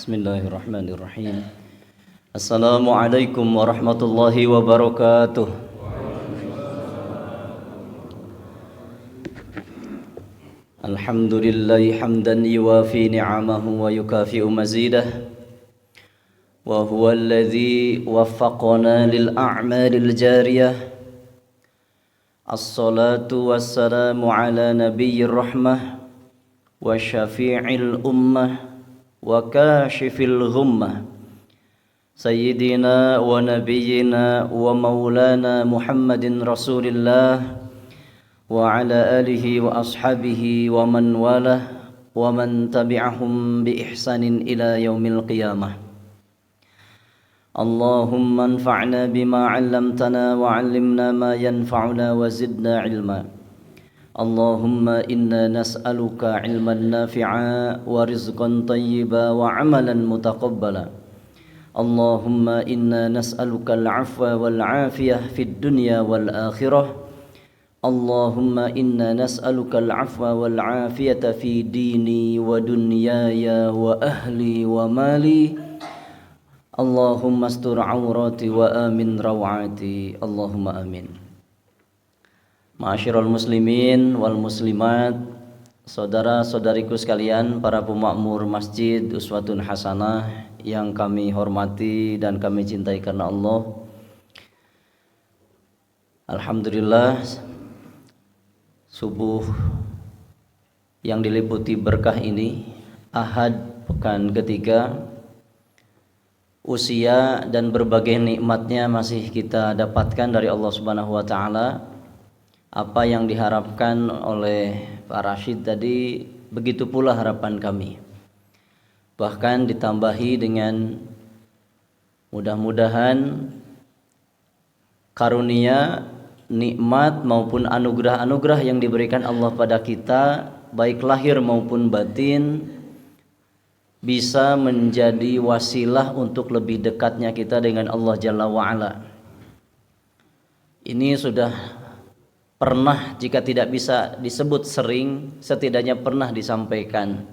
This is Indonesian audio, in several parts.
Bismillahirrahmanirrahim. Assalamualaikum warahmatullahi wabarakatuh. Alhamdulillahi hamdan yuwafi ni'amahu wa yukafi'u mazidah. Wa huwa alladhi waffaqana lil a'malil jariyah. As-salatu wassalamu ala nabiyyir rahmah wa syafi'il ummah wa kashifil ghummah sayyidina wa nabiyyina wa maulana Muhammadin Rasulillah wa ala alihi wa ashabihi wa man walah wa man tabi'ahum bi ihsanin ila yaumil qiyamah. Allahumma anfa'na bima 'allamtana wa 'allimna ma yanfa'una wa zidna 'ilma. Allahumma inna nas'aluka ilman nafi'a wa rizqan tayyiba wa amalan mutaqabbala. Allahumma inna nas'aluka al-'afwa wal-'afiyah fid dunya wal akhirah. Allahumma inna nas'aluka al-'afwa wal-'afiyata fi dini wa dunyaya wa ahli wa mali. Allahumma astur 'aurati wa amin rawati. Allahumma amin. Ma'asyiral muslimin wal muslimat, saudara-saudariku sekalian, para pemakmur Masjid Uswatun Hasanah yang kami hormati dan kami cintai karena Allah. Alhamdulillah, subuh yang diliputi berkah ini, Ahad pekan ketiga, usia dan berbagai nikmatnya masih kita dapatkan dari Allah Subhanahu wa taala. Apa yang diharapkan oleh Pak Rashid tadi, begitu pula harapan kami. Bahkan ditambahi dengan mudah-mudahan karunia, nikmat maupun anugerah-anugerah yang diberikan Allah pada kita, baik lahir maupun batin, bisa menjadi wasilah untuk lebih dekatnya kita dengan Allah Jalla wa'ala. Ini sudah pernah, jika tidak bisa disebut sering, setidaknya pernah disampaikan.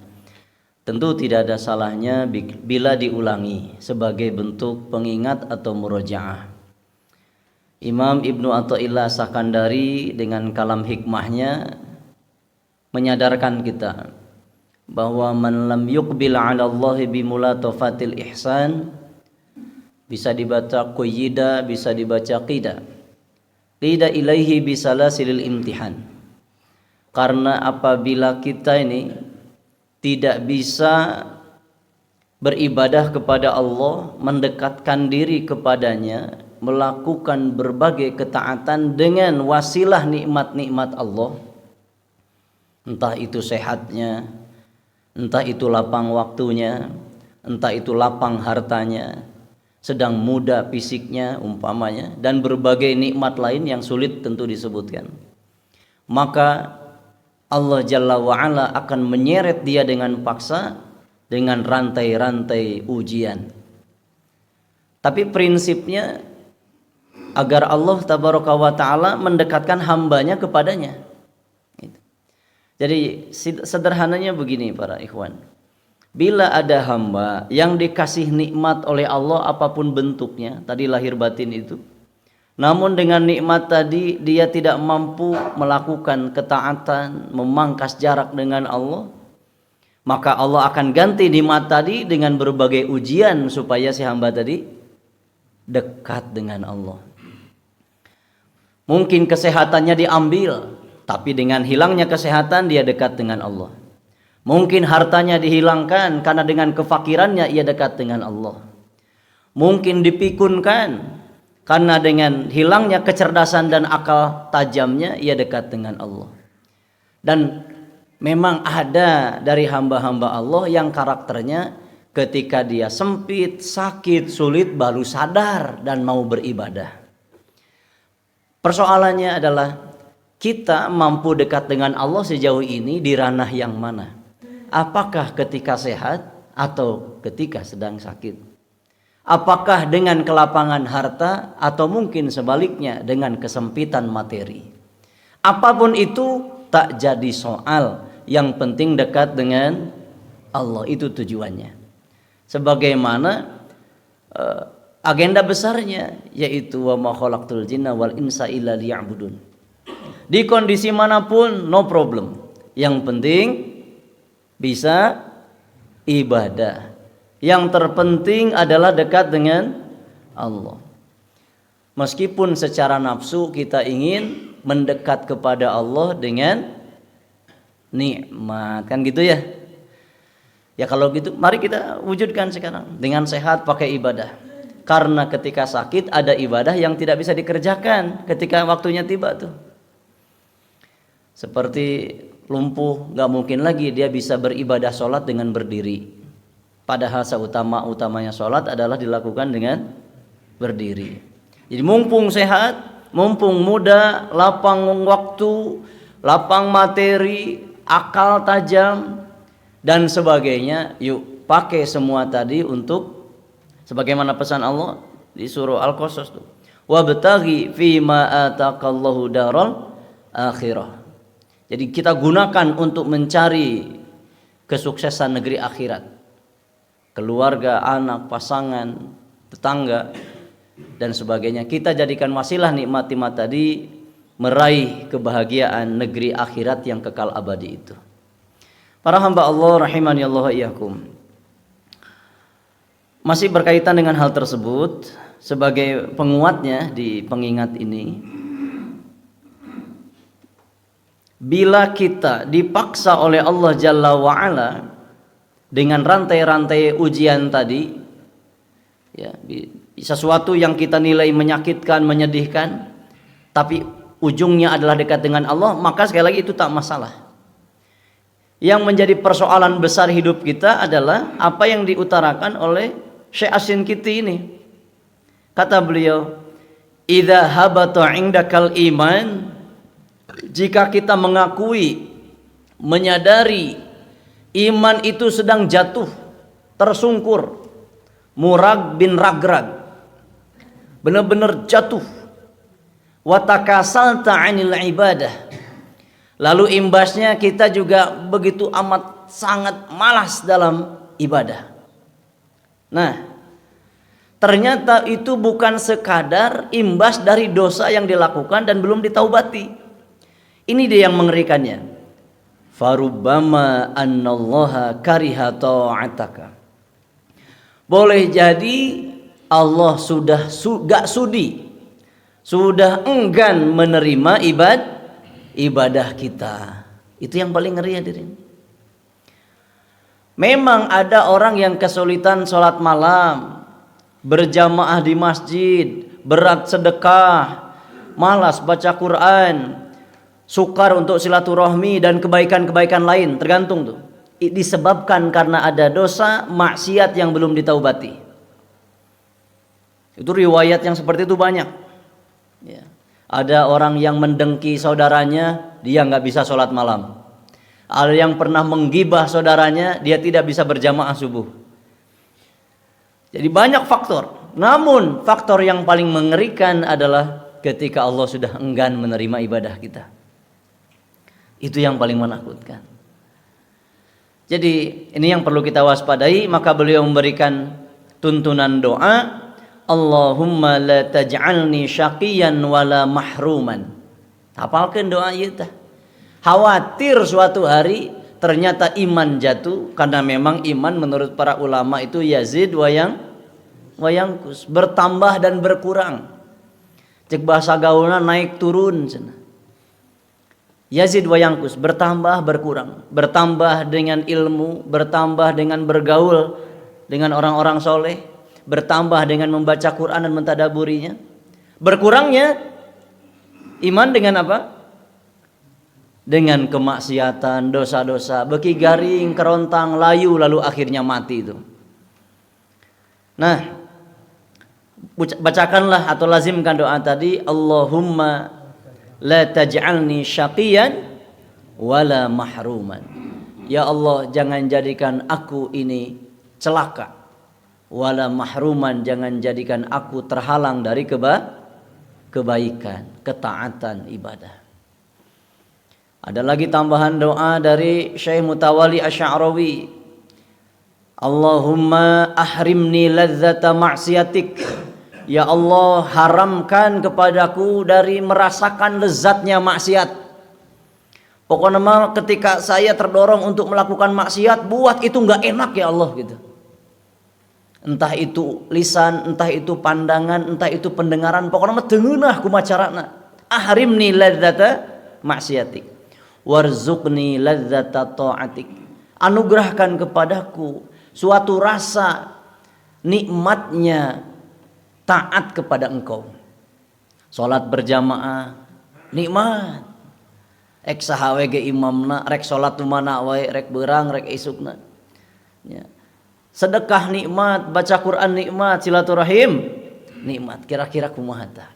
Tentu tidak ada salahnya bila diulangi sebagai bentuk pengingat atau murojaah. Imam Ibnu Athaillah Sakandari dengan kalam hikmahnya menyadarkan kita bahwa man lam yuqbil 'ala Allah bi mulatafatil ihsan, bisa dibaca quyida, bisa dibaca qida. Qida ilaihi bisalasilil imtihan. Karena apabila kita ini tidak bisa beribadah kepada Allah, mendekatkan diri kepadanya, melakukan berbagai ketaatan dengan wasilah nikmat-nikmat Allah, entah itu sehatnya, entah itu lapang waktunya, entah itu lapang hartanya, sedang muda fisiknya umpamanya, dan berbagai nikmat lain yang sulit tentu disebutkan, maka Allah Jalla wa'ala akan menyeret dia dengan paksa, dengan rantai-rantai ujian. Tapi prinsipnya agar Allah Tabaraka wa ta'ala mendekatkan hambanya kepadanya. Jadi sederhananya begini para ikhwan, bila ada hamba yang dikasih nikmat oleh Allah apapun bentuknya, tadi lahir batin itu, namun dengan nikmat tadi dia tidak mampu melakukan ketaatan, memangkas jarak dengan Allah, Maka Allah akan ganti nikmat tadi dengan berbagai ujian supaya si hamba tadi dekat dengan Allah. Mungkin kesehatannya diambil, tapi dengan hilangnya kesehatan dia dekat dengan Allah. Mungkin hartanya dihilangkan karena dengan kefakirannya ia dekat dengan Allah. Mungkin dipikunkan karena dengan hilangnya kecerdasan dan akal tajamnya ia dekat dengan Allah. Dan memang ada dari hamba-hamba Allah yang karakternya ketika dia sempit, sakit, sulit baru sadar dan mau beribadah. Persoalannya adalah kita mampu dekat dengan Allah sejauh ini di ranah yang mana? Apakah ketika sehat atau ketika sedang sakit? Apakah dengan kelapangan harta atau mungkin sebaliknya dengan kesempitan materi? Apapun itu tak jadi soal. Yang penting dekat dengan Allah, itu tujuannya. Sebagaimana agenda besarnya yaitu wa ma khalaqtul jinna wal insa illa liya'budun. Di kondisi manapun no problem. Yang penting bisa ibadah. Yang terpenting adalah dekat dengan Allah. Meskipun secara nafsu kita ingin mendekat kepada Allah dengan nikmat, kan gitu ya. Ya kalau gitu mari kita wujudkan sekarang dengan sehat pakai ibadah. Karena ketika sakit ada ibadah yang tidak bisa dikerjakan ketika waktunya tiba tuh. Seperti lumpuh, nggak mungkin lagi dia bisa beribadah sholat dengan berdiri. Padahal seutama-utamanya sholat adalah dilakukan dengan berdiri. Jadi mumpung sehat, mumpung muda, lapang waktu, lapang materi, akal tajam dan sebagainya, yuk pakai semua tadi untuk sebagaimana pesan Allah di surah Al-Qasas tuh. Wabtaghi fima ataqallahu daral akhirah. Jadi kita gunakan untuk mencari kesuksesan negeri akhirat. Keluarga, anak, pasangan, tetangga dan sebagainya. Kita jadikan wasilah nikmat-nikmat tadi meraih kebahagiaan negeri akhirat yang kekal abadi itu. Para hamba Allah rahimani Allah iyyakum. Masih berkaitan dengan hal tersebut sebagai penguatnya di pengingat ini. Bila kita dipaksa oleh Allah Jalla wa'ala dengan rantai-rantai ujian tadi, ya, sesuatu yang kita nilai menyakitkan, menyedihkan, tapi ujungnya adalah dekat dengan Allah, maka sekali lagi itu tak masalah. Yang menjadi persoalan besar hidup kita adalah apa yang diutarakan oleh Syekh Asy-Syinkiti ini. Kata beliau, "Idza habata 'indakal iman", jika kita mengakui, menyadari iman itu sedang jatuh, tersungkur, murag bin ragrag, benar-benar jatuh. Wa takasalta 'anil ibadah. Lalu imbasnya kita juga begitu amat sangat malas dalam ibadah. Nah, ternyata itu bukan sekadar imbas dari dosa yang dilakukan dan belum ditaubati. Ini dia yang mengerikannya. Farubbama annallaha kariha ta'ataka. Boleh jadi Allah sudah gak sudi, sudah enggan menerima ibadah kita. Itu yang paling ngeri hadirin. Memang ada orang yang kesulitan sholat malam, berjamaah di masjid, berat sedekah, malas baca Quran, sukar untuk silaturahmi dan kebaikan-kebaikan lain, tergantung tuh. Disebabkan karena ada dosa maksiat yang belum ditaubati. Itu riwayat yang seperti itu banyak. Ya. Ada orang yang mendengki saudaranya, dia nggak bisa sholat malam. Ada yang pernah menggibah saudaranya, dia tidak bisa berjamaah subuh. Jadi banyak faktor. Namun faktor yang paling mengerikan adalah ketika Allah sudah enggan menerima ibadah kita. Itu yang paling menakutkan. Jadi ini yang perlu kita waspadai. Maka beliau memberikan tuntunan doa, Allahumma la taj'alni syaqiyan wala mahruman. Hafalkan doa itu. Khawatir suatu hari ternyata iman jatuh, karena memang iman menurut para ulama itu yazid wayangkus, bertambah dan berkurang. Cek bahasa gaulna naik turun cenah. Yazid wayangkus, bertambah berkurang, bertambah dengan ilmu, bertambah dengan bergaul dengan orang-orang soleh, bertambah dengan membaca Quran dan mentadaburinya. Berkurangnya iman dengan apa? Dengan kemaksiatan, dosa-dosa, beki garing, kerontang, layu, lalu akhirnya mati itu. Nah, bacakanlah atau lazimkan doa tadi, Allahumma la taj'alni syaqiyan wala mahruman. Ya Allah, jangan jadikan aku ini celaka, wala mahruman, jangan jadikan aku terhalang dari kebaikan, ketaatan, ibadah. Ada lagi tambahan doa dari Syekh Mutawalli Asy'arawi, Allahumma ahrimni ladzata ma'siyatik. Ya Allah, haramkan kepadaku dari merasakan lezatnya maksiat. Pokoknya ketika saya terdorong untuk melakukan maksiat, buat itu nggak enak ya Allah gitu. Entah itu lisan, entah itu pandangan, entah itu pendengaran, pokoknya tengenah kumacarana. Ahrimni ladzata maksiatik, warzuqni ladzata ta'atik. Anugerahkan kepadaku suatu rasa nikmatnya taat kepada Engkau. Salat berjamaah nikmat. Ek sahawe ge imamna rek salat mana wae, rek beurang rek isukna. Ya. Sedekah nikmat, baca Quran nikmat, silaturahim nikmat. Kira-kira kumaha tah?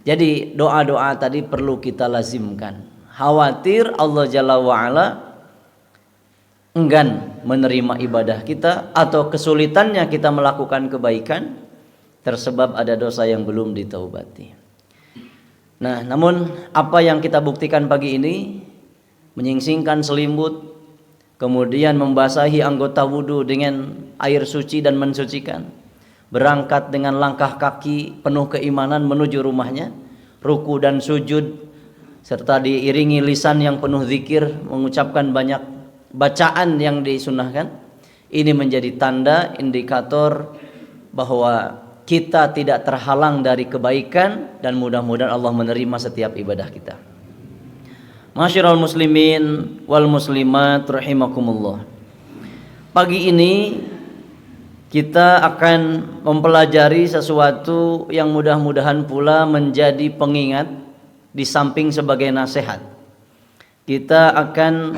Jadi doa-doa tadi perlu kita lazimkan. Khawatir Allah Jalla wa Ala enggan menerima ibadah kita, atau kesulitannya kita melakukan kebaikan tersebab ada dosa yang belum ditaubati. Nah, namun apa yang kita buktikan pagi ini, menyingsingkan selimut, kemudian membasahi anggota wudhu dengan air suci dan mensucikan, berangkat dengan langkah kaki penuh keimanan menuju rumahnya, ruku dan sujud, serta diiringi lisan yang penuh zikir, mengucapkan banyak bacaan yang disunahkan. Ini menjadi tanda indikator bahwa kita tidak terhalang dari kebaikan, dan mudah-mudahan Allah menerima setiap ibadah kita. Masyiral muslimin wal muslimat rahimakumullah. Pagi ini kita akan mempelajari sesuatu yang mudah-mudahan pula menjadi pengingat di samping sebagai nasihat. Kita akan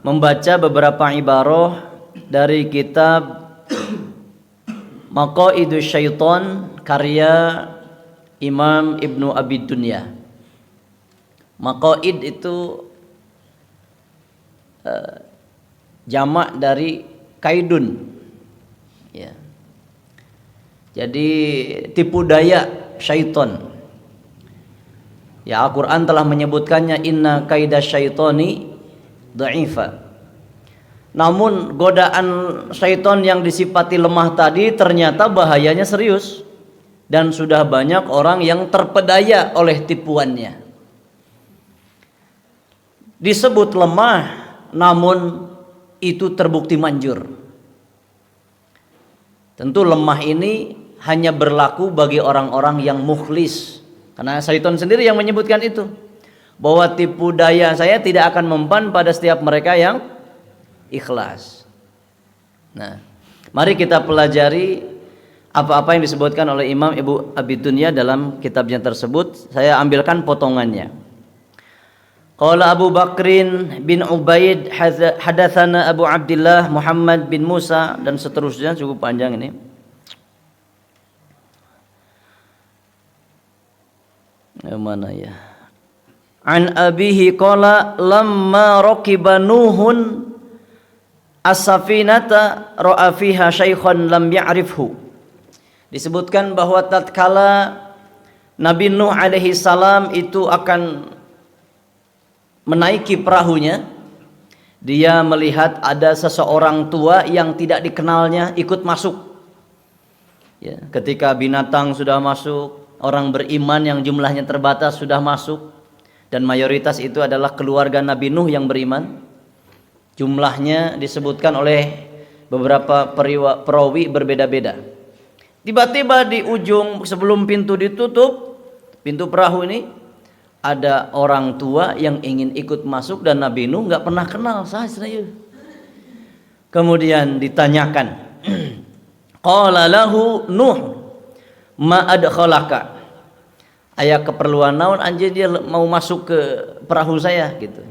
membaca beberapa ibarah dari kitab Maqaidus Syaitan karya Imam Ibnu Abi Dunya. Maqaid itu jamak dari kaidun. Ya. Jadi tipu daya syaitan. Ya, Al-Quran telah menyebutkannya, inna kaidas syaitani dha'ifa. Namun godaan syaitan yang disifati lemah tadi ternyata bahayanya serius, dan sudah banyak orang yang terpedaya oleh tipuannya. Disebut lemah, namun itu terbukti manjur. Tentu lemah ini hanya berlaku bagi orang-orang yang mukhlis, karena syaitan sendiri yang menyebutkan itu, bahwa tipu daya saya tidak akan mempan pada setiap mereka yang ikhlas. Nah, mari kita pelajari apa-apa yang disebutkan oleh Imam Ibnu Abi Dunya dalam kitabnya tersebut. Saya ambilkan potongannya. Qala Abu Bakrin bin Ubaid hadatsana Abu Abdullah Muhammad bin Musa, dan seterusnya, cukup panjang ini. Mana ya? An abihi qala lamma raqiba Nuhun as-safinata ra'a fiha syaikhan lam ya'rifhu. Disebutkan bahwa tatkala Nabi Nuh alaihi salam itu akan menaiki perahunya, dia melihat ada seseorang tua yang tidak dikenalnya ikut masuk. Ya, ketika binatang sudah masuk, orang beriman yang jumlahnya terbatas sudah masuk, dan mayoritas itu adalah keluarga Nabi Nuh yang beriman. Jumlahnya disebutkan oleh beberapa perawi berbeda-beda. Tiba-tiba di ujung sebelum pintu ditutup, pintu perahu ini, ada orang tua yang ingin ikut masuk dan Nabi Nuh nggak pernah kenal saya. Kemudian ditanyakan, qala lahu Nuh ma adkhalaka, aya keperluan naon anjeun dia mau masuk ke perahu saya gitu.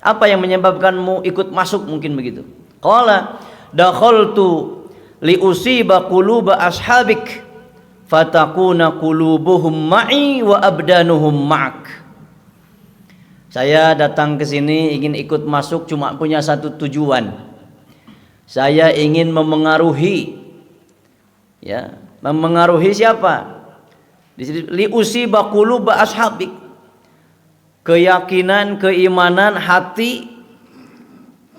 Apa yang menyebabkanmu ikut masuk, mungkin begitu. Qala dakhaltu li usiba quluba ashabik fatakuna qulubuhum ma'i wa abdanuhum ma'ak. Saya datang ke sini ingin ikut masuk cuma punya satu tujuan. Saya ingin memengaruhi, ya, memengaruhi siapa? Di sini li usiba quluba ashabik, keyakinan, keimanan hati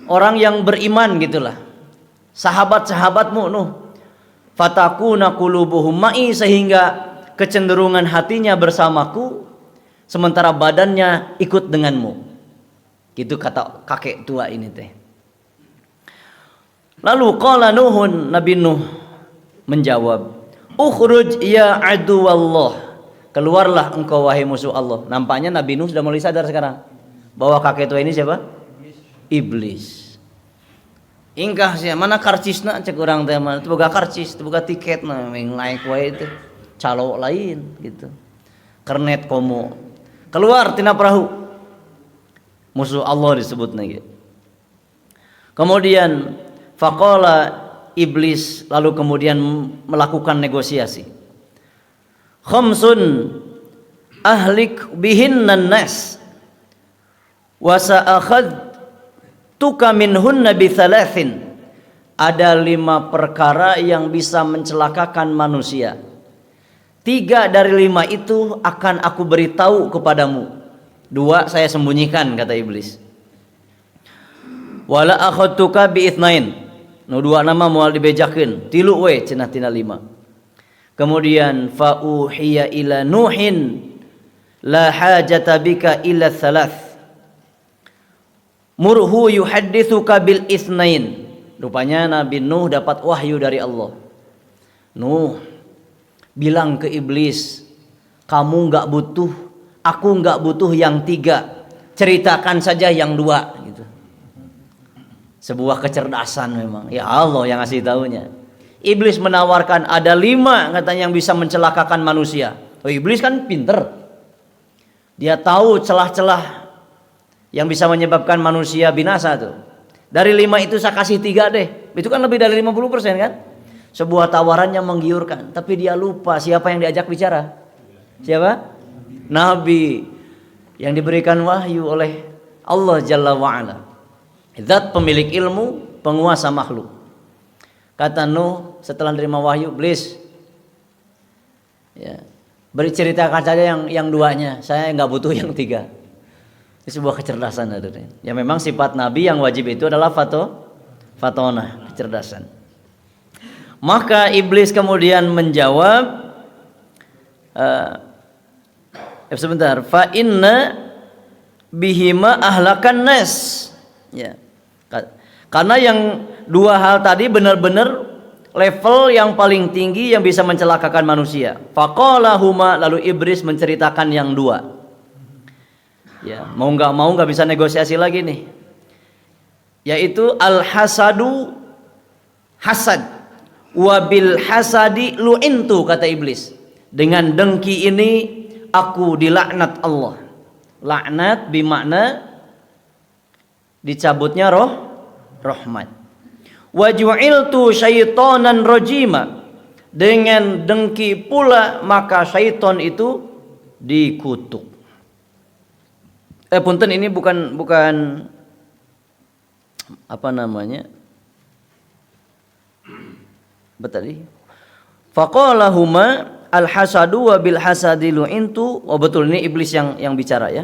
orang yang beriman gitulah. Sahabat-sahabatmu Nuh. Fatakuna qulubuhum ma'i, sehingga kecenderungan hatinya bersamaku sementara badannya ikut denganmu. Gitu kata kakek tua ini teh. Lalu qala Nuhun, Nabi Nuh menjawab, ukhruj ya aduwallah, keluarlah engkau wahai musuh Allah. Nampaknya Nabi Nuh sudah mulai sadar sekarang bahwa kakek tua ini siapa? Iblis. Ingkah sih mana karcisna cek orang teh mah, teu boga karcis, teu boga tiket na naik wae teh calo lain gitu. Kernet komo. Keluar tina perahu. Musuh Allah disebutna gitu. Kemudian faqala iblis, lalu kemudian melakukan negosiasi. Khamsun ahlik bihinnan nas wa sa'akhadtuka minhunna bithalathin. Ada 5 perkara yang bisa mencelakakan manusia. 3 dari 5 itu akan aku beritahu kepadamu. 2 saya sembunyikan, kata iblis. Wala akhadtuka bi'ithnain. Nu 2 nama moal dibejakeun. 3 we cenah tina 5. Kemudian fa uhiya ila nuhin la hajata bika illa thalath. Murhu yuhaddithuka bil itsnain. Rupanya Nabi Nuh dapat wahyu dari Allah. Nuh, bilang ke iblis, kamu enggak butuh, aku enggak butuh yang 3. Ceritakan saja yang 2 gitu. Sebuah kecerdasan memang. Ya Allah yang ngasih taunya. Iblis menawarkan ada 5 katanya yang bisa mencelakakan manusia. Oh, iblis kan pinter. Dia tahu celah-celah yang bisa menyebabkan manusia binasa tuh. Dari 5 itu saya kasih 3 deh. Itu kan lebih dari 50% kan? Sebuah tawaran yang menggiurkan. Tapi dia lupa siapa yang diajak bicara. Siapa? Nabi yang diberikan wahyu oleh Allah Jalla wa'ala. Zat pemilik ilmu, penguasa makhluk. Kata Nuh setelah menerima wahyu, iblis, ya, beri ceritakan saja yang 2-nya. Saya nggak butuh yang 3. Ini sebuah kecerdasan. Ya memang sifat Nabi yang wajib itu adalah fatonah, kecerdasan. Maka iblis kemudian menjawab, sebentar, fa inna bihima ahlakan nas. Ya. Karena yang 2 hal tadi benar-benar level yang paling tinggi yang bisa mencelakakan manusia. Faqala huma, lalu iblis menceritakan yang 2. Ya, mau nggak bisa negosiasi lagi nih. Yaitu al hasadu, hasad. Wabil hasadi lu'intu, kata iblis. Dengan dengki ini aku dilaknat Allah. Laknat bimakna dicabutnya rahmat. Wa ju'iltu syaitanan rajima. Dengan dengki pula maka syaitan itu dikutuk. Punten, ini bukan apa namanya? Apa tadi? Faqala huma al-hasadu wa bil hasadi lu'intu. Oh betul, ini iblis yang bicara ya.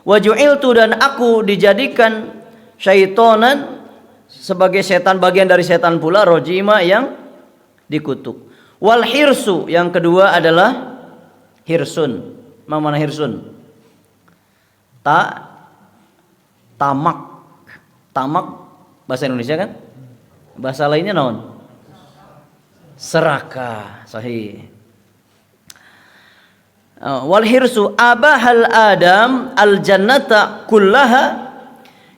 Wa ju'iltu, dan aku dijadikan syaitanan sebagai setan, bagian dari setan pula, rojima yang dikutuk. Wal hirsu, yang kedua adalah hirsun. Mana hirsun? Tamak Bahasa Indonesia kan? Bahasa lainnya naon? Serakah. Sahih. Wal hirsu abahal Adam al jannata kullaha,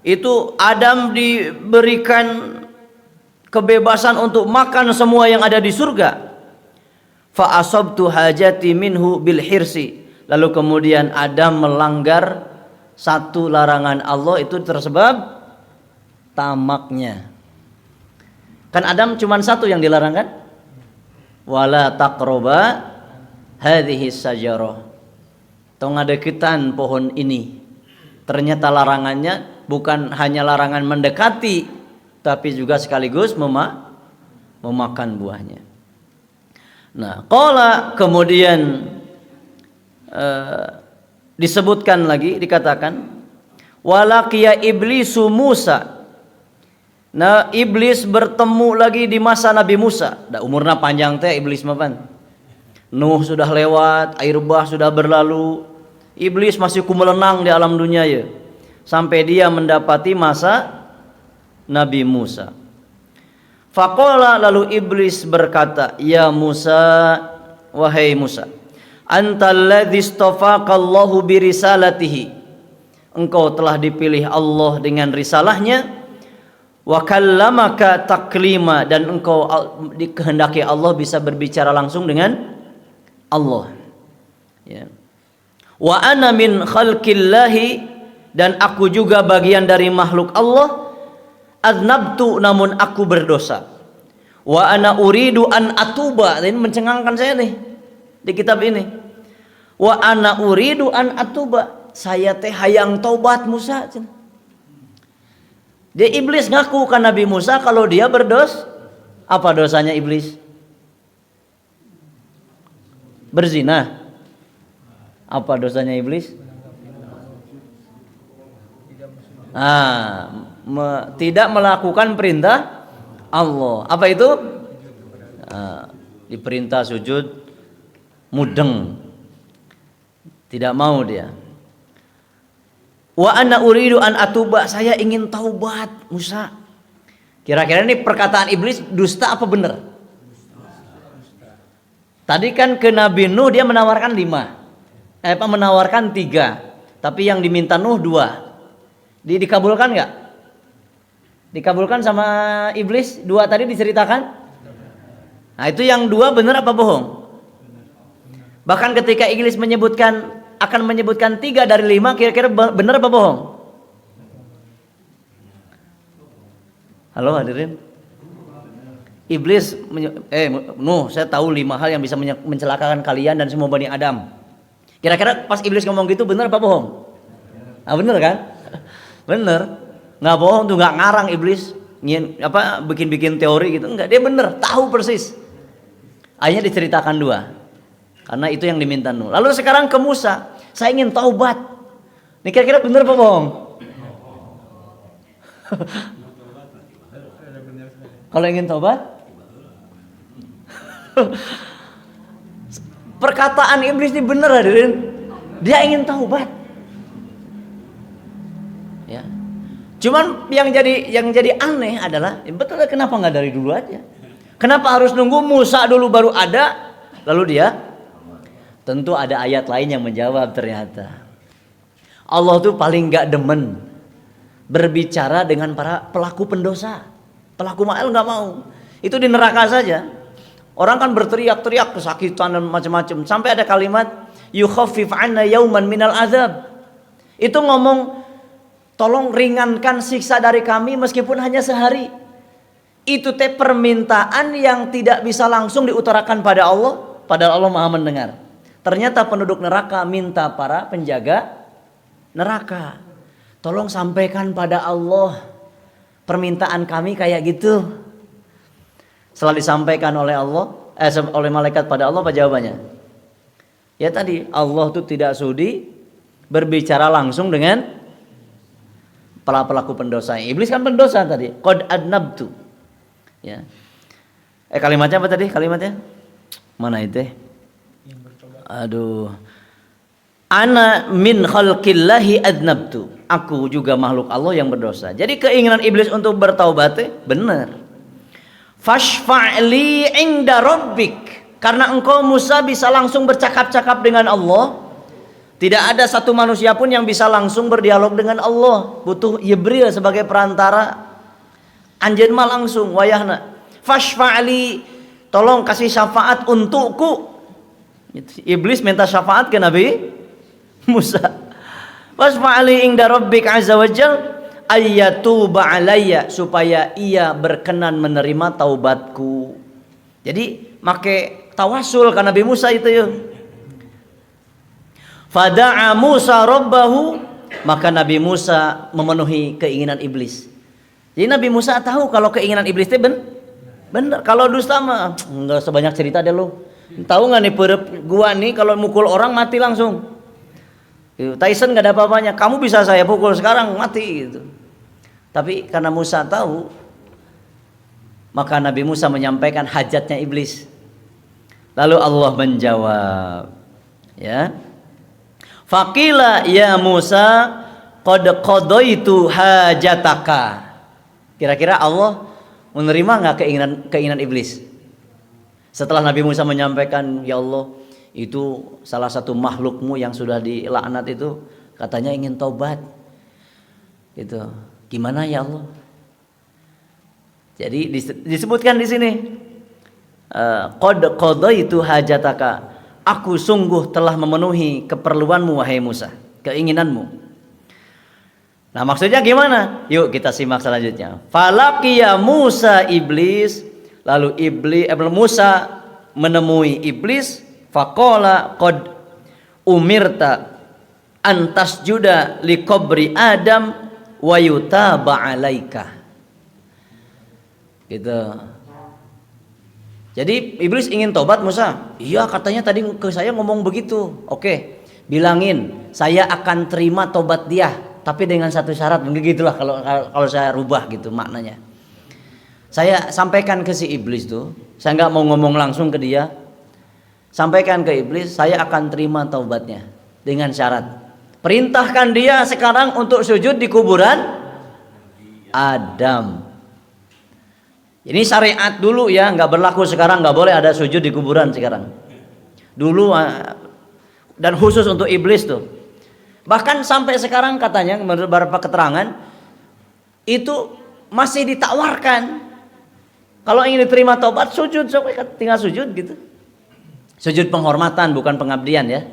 itu Adam diberikan kebebasan untuk makan semua yang ada di surga. Fa asabtu hajati minhu bil hirsi, lalu kemudian Adam melanggar satu larangan Allah, itu tersebab tamaknya. Kan Adam cuma satu yang dilarang kan? Wala taqroba hadhihi sajarah, tong ngadeukeutan pohon ini. Ternyata larangannya bukan hanya larangan mendekati, tapi juga sekaligus memakan buahnya. Nah, qala kemudian disebutkan lagi, dikatakan walaqiya iblisu Musa. Nah, iblis bertemu lagi di masa Nabi Musa. Da umurna panjang teh iblis mah pan. Nuh sudah lewat, air bah sudah berlalu, iblis masih kumelenang di alam dunia ya, sampai dia mendapati masa Nabi Musa. Faqala, lalu iblis berkata, ya Musa, wahai Musa, antal ladzi istafaqallahu birisalatihi, engkau telah dipilih Allah dengan risalahnya, wa kallamaka taklima, dan engkau dikehendaki Allah bisa berbicara langsung dengan Allah, ya. Wa ana min khalqillahi, dan aku juga bagian dari makhluk Allah. Adnabtu, namun aku berdosa. Wa ana uridu an atuba, ini mencengangkan saya nih di kitab ini. Wa ana uridu an atuba, saya teh hayang taubat Musa. Dia iblis ngaku kan Nabi Musa kalau dia berdos. Apa dosanya iblis? Berzina. Apa dosanya iblis? Tidak melakukan perintah Allah. Apa itu? Diperintah sujud, mudeng, tidak mau dia. Wa anna uridu an atuba, saya ingin taubat Musa. Kira-kira ini perkataan iblis dusta apa benar? Tadi kan ke Nabi Nuh dia menawarkan 5, menawarkan 3, tapi yang diminta Nuh 2. Dikabulkan nggak? Dikabulkan sama iblis 2 tadi diceritakan? Nah, itu yang 2 benar apa bohong? Bahkan ketika iblis akan menyebutkan 3 dari 5, kira-kira benar apa bohong? Halo hadirin. Iblis Nuh, saya tahu 5 hal yang bisa mencelakakan kalian dan semua Bani Adam. Kira-kira pas iblis ngomong gitu benar apa bohong? Ah, benar kan? Benar. Nggak bohong tuh, nggak ngarang iblis bikin teori gitu, enggak, dia bener, tahu persis. Akhirnya diceritakan 2, karena itu yang diminta Nuh. Lalu sekarang ke Musa, saya ingin taubat. Ini kira-kira bener apa bohong? Kalau ingin taubat, perkataan iblis ini bener hadirin, dia ingin taubat. Ya. Cuman yang jadi aneh adalah, betul, kenapa nggak dari dulu aja? Kenapa harus nunggu Musa dulu baru ada, lalu dia? Tentu ada ayat lain yang menjawab ternyata. Allah tuh paling nggak demen berbicara dengan para pelaku pendosa. Pelaku ma'el nggak mau. Itu di neraka saja. Orang kan berteriak-teriak kesakitan dan macam-macam. Sampai ada kalimat yukhaffif 'anna yauman minal azab. Itu ngomong, tolong ringankan siksa dari kami meskipun hanya sehari. Itu teh permintaan yang tidak bisa langsung diutarakan pada Allah, padahal Allah Maha mendengar. Ternyata penduduk neraka minta para penjaga neraka, tolong sampaikan pada Allah permintaan kami kayak gitu. Setelah disampaikan oleh Allah, oleh malaikat pada Allah, apa jawabannya? Ya tadi, Allah tuh tidak sudi berbicara langsung dengan para pelaku pendosa. Iblis kan pendosa tadi. Qad adnabtu. Ya. Kalimatnya apa tadi? Kalimatnya mana itu? Aduh. Ana min khalqillahi adnabtu. Aku juga makhluk Allah yang berdosa. Jadi keinginan iblis untuk bertaubat benar. Fashfa'li inda rabbik. Karena engkau Musa bisa langsung bercakap-cakap dengan Allah. Tidak ada satu manusia pun yang bisa langsung berdialog dengan Allah. Butuh Jibril sebagai perantara. Anjeun mah langsung wayahna. Fashfa'li, tolong kasih syafaat untukku. Iblis minta syafaat ke Nabi Musa. Wasfa'ali inda rabbik azza wa jal ayyatuba alayya, supaya ia berkenan menerima taubatku. Jadi make tawasul ke Nabi Musa itu ya. Fada'a Musa rabbahu, maka Nabi Musa memenuhi keinginan iblis. Jadi Nabi Musa tahu kalau keinginan iblis itu benar. Kalau dusta mah enggak sebanyak cerita deh lo. Tahu nggak nih gua nih kalau mukul orang mati langsung. Tyson nggak ada apa-apanya. Kamu bisa saya pukul sekarang mati gitu. Tapi karena Musa tahu, maka Nabi Musa menyampaikan hajatnya iblis. Lalu Allah menjawab, ya. Faqila ya Musa qad qadaitu hajataka. Kira-kira Allah menerima nggak keinginan iblis? Setelah Nabi Musa menyampaikan, ya Allah, itu salah satu makhlukmu yang sudah dilaknat itu katanya ingin taubat. Itu gimana ya Allah? Jadi disebutkan di sini, qad qadaitu hajataka. Aku sungguh telah memenuhi keperluanmu wahai Musa, keinginanmu. Nah, maksudnya gimana? Yuk kita simak selanjutnya. Falaqiya Musa iblis, lalu Musa menemui iblis. Faqala qad umirta antas juda li qabri Adam wa yutaba alaika. Gitu. Jadi iblis ingin tobat Musa. Iya, katanya tadi ke saya ngomong begitu. Oke, bilangin saya akan terima tobat dia, tapi dengan satu syarat. Begitulah kalau saya rubah gitu maknanya. Saya sampaikan ke si iblis tuh. Saya nggak mau ngomong langsung ke dia. Sampaikan ke iblis, saya akan terima taubatnya dengan syarat. Perintahkan dia sekarang untuk sujud di kuburan Adam. Ini syariat dulu ya, nggak berlaku sekarang, nggak boleh ada sujud di kuburan sekarang. Dulu dan khusus untuk iblis tuh. Bahkan sampai sekarang katanya menurut beberapa keterangan itu masih ditawarkan. Kalau ingin diterima taubat sujud, tinggal sujud gitu. Sujud penghormatan bukan pengabdian ya.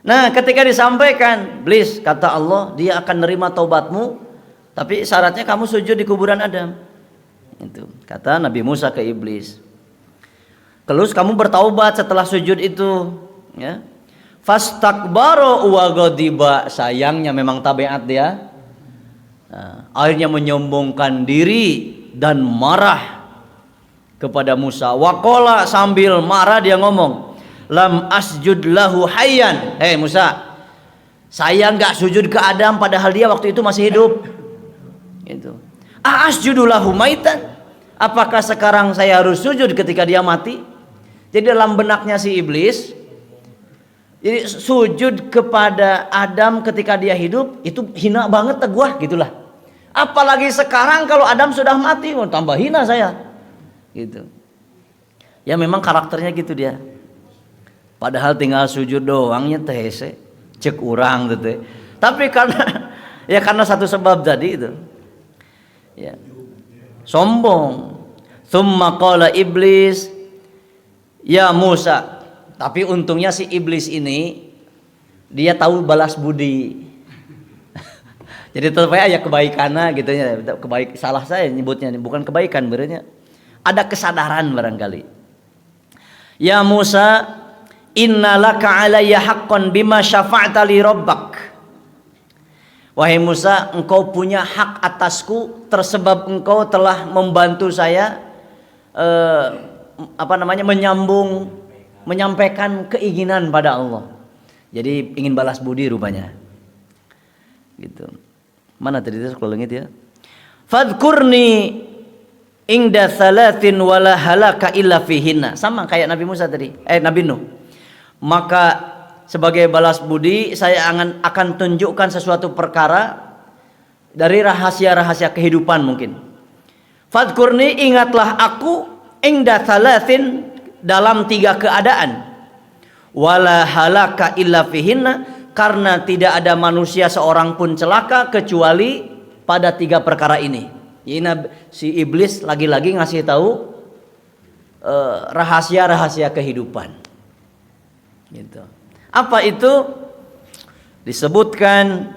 Nah, ketika disampaikan, iblis kata Allah, dia akan nerima taubatmu, tapi syaratnya kamu sujud di kuburan Adam. Itu kata Nabi Musa ke iblis. Terus kamu bertaubat setelah sujud itu, ya. Fastakbara wa ghadiba, sayangnya memang tabiat dia. Nah, akhirnya menyombongkan diri dan marah kepada Musa. Waqala, sambil marah dia ngomong, lam asjud lahu hayyan. Hei Musa, saya enggak sujud ke Adam padahal dia waktu itu masih hidup. Itu. Asjudu lahu maitan. Apakah sekarang saya harus sujud ketika dia mati? Jadi dalam benaknya si iblis, jadi sujud kepada Adam ketika dia hidup itu hina banget gua gitulah. Apalagi sekarang kalau Adam sudah mati, tambah hina saya. Gitu. Ya memang karakternya gitu dia. Padahal tinggal sujud doangnya tehese cek urang gitu. Tapi karena satu sebab tadi itu. Ya. Sombong. Tsumma qala iblis ya Musa. Tapi untungnya si iblis ini dia tahu balas budi. Jadi tetap ya kebaikannya gitu ya. Salah saya nyebutnya bukan kebaikan berarti. Ada kesadaran barangkali. Ya Musa, innalaka alayya haqqan bima syafa'ta li rabbak. Wahai Musa, engkau punya hak atasku tersebab engkau telah membantu saya menyampaikan keinginan pada Allah. Jadi ingin balas budi rupanya. Gitu. Mana tadi itu kalau itu ya? Fadhkurni ingda salatin wala halaka illa fihinna. Sama kayak Nabi Musa tadi, Nabi Nuh. Maka sebagai balas budi saya akan tunjukkan sesuatu perkara dari rahasia-rahasia kehidupan mungkin. Fadhkurni, ingatlah aku, inda thalathin, dalam 3 keadaan. Wala halaka illa fihinna, karena tidak ada manusia seorang pun celaka kecuali pada 3 perkara ini. Ini si iblis lagi-lagi ngasih tahu rahasia-rahasia kehidupan. Gitu. Apa itu? Disebutkan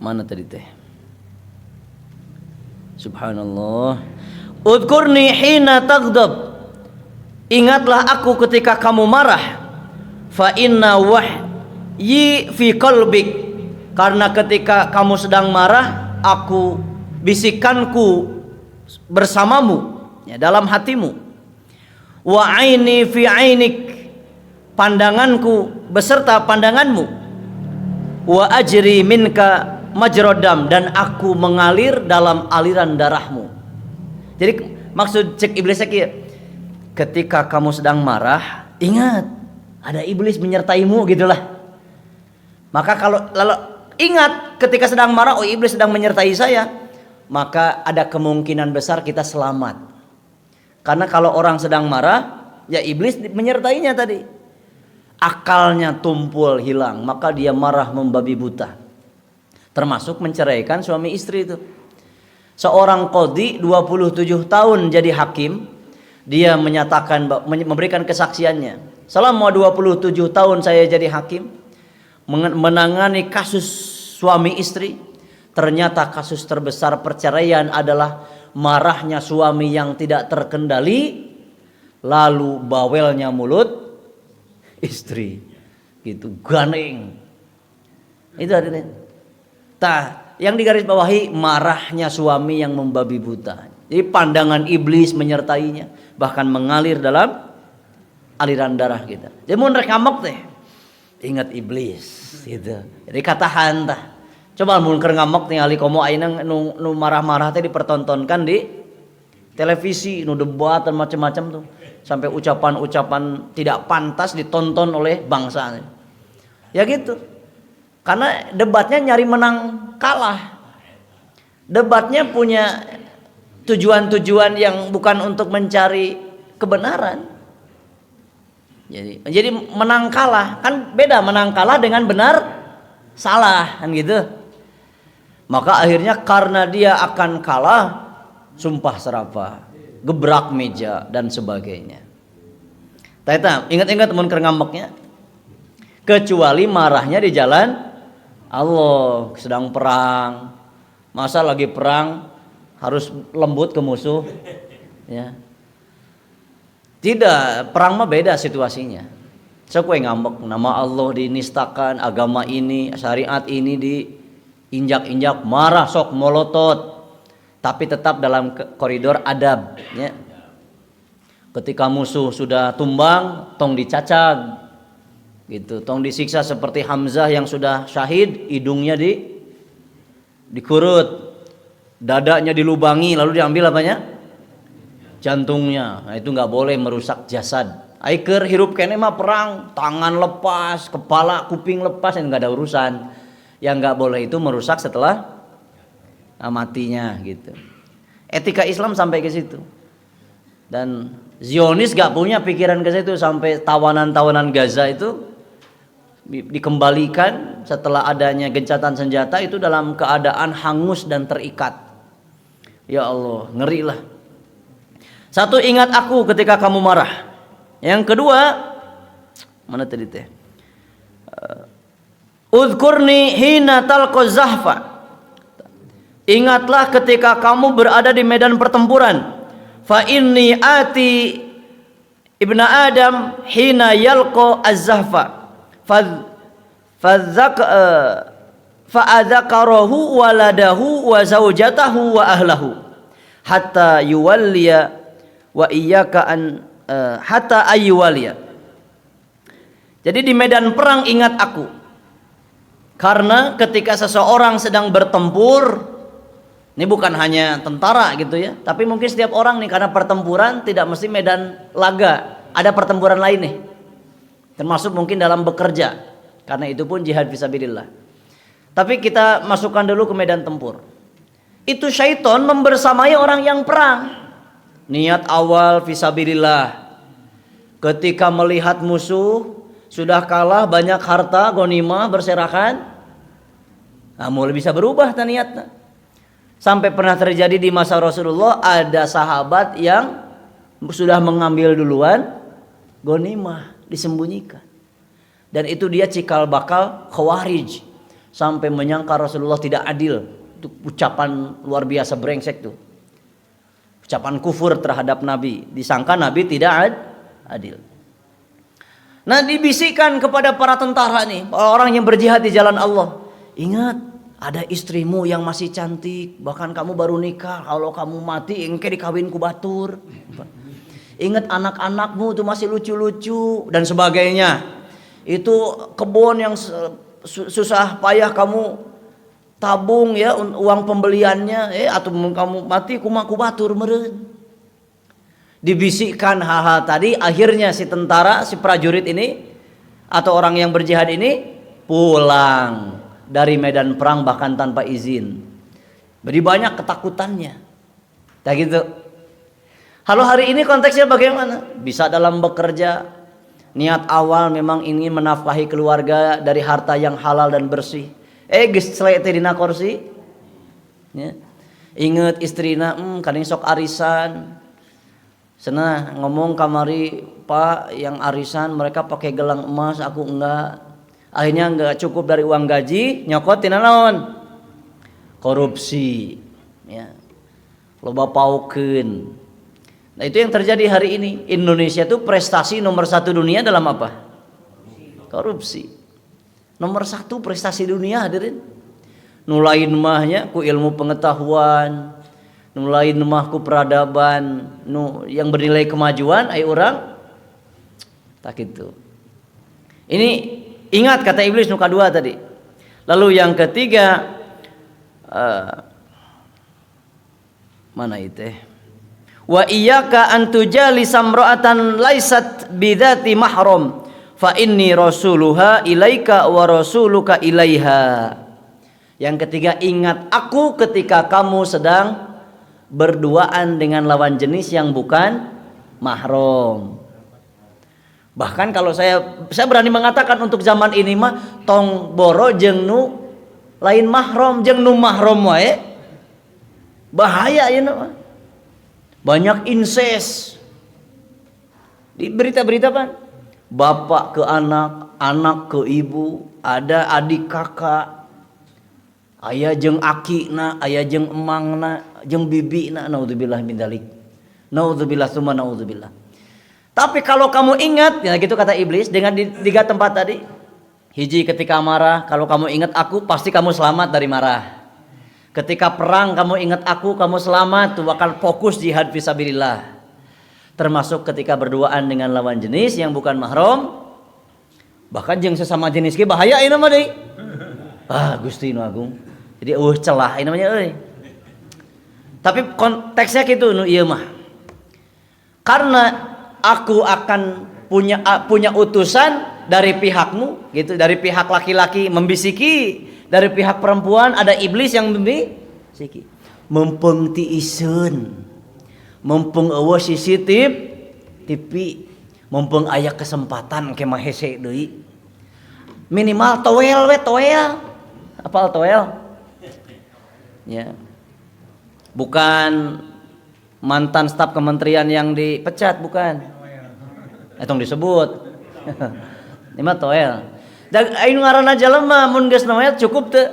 mana tadi teh? Subhanallah. Udkurni hina taghdab. Ingatlah aku ketika kamu marah. Fa inna wahyi fi qalbik. Karena ketika kamu sedang marah, aku bisikanku bersamamu, ya, dalam hatimu. Wa aini fi ainik, pandanganku beserta pandanganmu. Wa ajri minka majrodam, dan aku mengalir dalam aliran darahmu. Jadi maksud cek iblis ketika kamu sedang marah, ingat ada iblis menyertaimu gitulah. Maka kalau lalu ingat ketika sedang marah, oh iblis sedang menyertai saya, maka ada kemungkinan besar kita selamat. Karena kalau orang sedang marah, ya iblis menyertainya tadi. Akalnya tumpul hilang, maka dia marah membabi buta. Termasuk menceraikan suami istri itu. Seorang qadhi 27 tahun jadi hakim, dia menyatakan, memberikan kesaksiannya. Selama 27 tahun saya jadi hakim, menangani kasus suami istri. Ternyata kasus terbesar perceraian adalah marahnya suami yang tidak terkendali, lalu bawelnya mulut istri, gitu, gandeng. Itu artinya. Yang digarisbawahi marahnya suami yang membabi buta. Jadi pandangan iblis menyertainya, bahkan mengalir dalam aliran darah kita. Jadi mun rek ngambek teh, ingat iblis, gitu. Jadi katahan tah. Coba mun keur ngambek ningali komo ayeuna nu marah-marah teh dipertontonkan di televisi, nu debat dan macam-macam tuh. Sampai ucapan-ucapan tidak pantas ditonton oleh bangsa. Ya gitu. Karena debatnya nyari menang kalah. Debatnya punya tujuan-tujuan yang bukan untuk mencari kebenaran. Jadi menang kalah, kan beda menang kalah dengan benar salah, kan gitu. Maka akhirnya karena dia akan kalah, sumpah serapah, gebrak meja dan sebagainya. Taita, ingat-ingat mun keur ngambeknya. Kecuali marahnya di jalan Allah, sedang perang. Masa lagi perang harus lembut ke musuh, ya. Tidak, perang mah beda situasinya. Sok we ngambek, nama Allah dinistakan, agama ini, syariat ini diinjak-injak, marah sok molotot. Tapi tetap dalam koridor adab, ya. Ketika musuh sudah tumbang, tong dicacag. Gitu, tong disiksa seperti Hamzah yang sudah syahid, hidungnya dikurut, dadanya dilubangi, lalu diambil apanya? Jantungnya. Nah, itu nggak boleh merusak jasad. Aiker hirup kene mah perang, tangan lepas, kepala, kuping lepas, yang nggak ada urusan. Yang nggak boleh itu merusak setelah matinya, gitu. Etika Islam sampai ke situ. Dan Zionis nggak punya pikiran ke situ, sampai tawanan-tawanan Gaza itu dikembalikan setelah adanya gencatan senjata itu dalam keadaan hangus dan terikat. Ya Allah, ngeri lah. Satu, ingat aku ketika kamu marah. Yang kedua, mana tadi teh? Udhkurni hina talqa zahfa. Ingatlah ketika kamu berada di medan pertempuran. Fa inni ati ibna Adam hina yalqa az-zahfa. Fa'adzakarahu waladahu wa zaujatahu wa ahlahu hatta yuwalliya wa iyyaka an hatta ayyuwaliya. Jadi di medan perang ingat aku. Karena ketika seseorang sedang bertempur, ini bukan hanya tentara gitu ya, tapi mungkin setiap orang nih, karena pertempuran tidak mesti medan laga, ada pertempuran lain nih. termasuk mungkin dalam bekerja, karena itu pun jihad fisabilillah. Tapi kita masukkan dulu ke medan tempur. Itu syaitan membersamai orang yang perang. Niat awal fisabilillah. Ketika melihat musuh sudah kalah, banyak harta ghanimah berserakan, mulai bisa berubah niatnya. Sampai pernah terjadi di masa Rasulullah, ada sahabat yang sudah mengambil duluan ghanimah, disembunyikan. Dan itu dia cikal bakal Khawarij, sampai menyangka Rasulullah tidak adil. Itu ucapan luar biasa brengsek tuh. Ucapan kufur terhadap Nabi, disangka Nabi tidak adil. Nah, dibisikkan kepada para tentara nih, orang yang berjihad di jalan Allah, ingat, ada istrimu yang masih cantik, bahkan kamu baru nikah, kalau kamu mati engke dikawin ku batur. Ingat anak-anakmu itu masih lucu-lucu dan sebagainya. Itu kebun yang susah payah kamu tabung ya uang pembeliannya, atau kamu mati kumaku batur meureun. Dibisikkan hal-hal tadi, akhirnya si tentara, si prajurit ini atau orang yang berjihad ini pulang dari medan perang bahkan tanpa izin. Jadi banyak ketakutannya. Kayak gitu. Halo, hari ini konteksnya bagaimana? Bisa dalam bekerja, niat awal memang ingin menafkahi keluarga dari harta yang halal dan bersih. Geus selete dina kursi. Ya. Ingat istrina, kadang sok arisan. Senah ngomong kamari, Pak, yang arisan mereka pakai gelang emas, aku enggak. Akhirnya enggak cukup dari uang gaji, nyokot tina naon? Korupsi. Ya. Loba paukeun. Nah, itu yang terjadi hari ini. Indonesia itu prestasi nomor 1 dunia dalam apa? Korupsi. Nomor 1 prestasi dunia, hadirin. Nu lain mahnya ku ilmu pengetahuan, nu lain mah ku peradaban, nu yang bernilai kemajuan ai urang tak gitu. Ini ingat kata iblis nu kadua tadi. Lalu yang ketiga, mana itu? Wa iyyaka an tujalisa imra'atan laysat bidzati mahram fa inni rasuluha ilaika wa rasuluka ilaiha. Yang ketiga, ingat aku ketika kamu sedang berduaan dengan lawan jenis yang bukan mahram. Bahkan kalau saya berani mengatakan untuk zaman ini mah tong boro jeung nu lain mahram, jeung nu mahram wae bahaya ieu mah. Banyak incest di berita-berita kan, bapak ke anak, anak ke ibu, ada adik kakak, aya jeung akina, aya jeung emangna, jeung bibina, naudzubillah min dzalik. Naudzubillah tsumma naudzubillah. Tapi kalau kamu ingat, ya gitu kata iblis dengan di 3 tempat tadi. Hiji, ketika marah, kalau kamu ingat aku, pasti kamu selamat dari marah. Ketika perang, kamu ingat aku, kamu selamat, tuh bakal fokus jihad fisabilillah. Termasuk ketika berduaan dengan lawan jenis yang bukan mahram, bahkan jeung sesama jenis ge bahaya ieu mah deui. Gusti nu agung. Jadi celah ini namanya euy. Tapi konteksnya gitu nu ieu mah. Karena aku akan punya utusan dari pihakmu gitu, dari pihak laki-laki membisiki, dari pihak perempuan ada iblis yang membisiki. Mumpung ti iseun, mumpung eueuh CCTV, mumpung aya kesempatan ke mah hese deui. Minimal toel we toel. Apal toel? Ya. Bukan mantan staf kementerian yang dipecat, bukan. Tong disebut. Ini mah toel. Da aing ngaranna jelema mun geus noel cukup teu?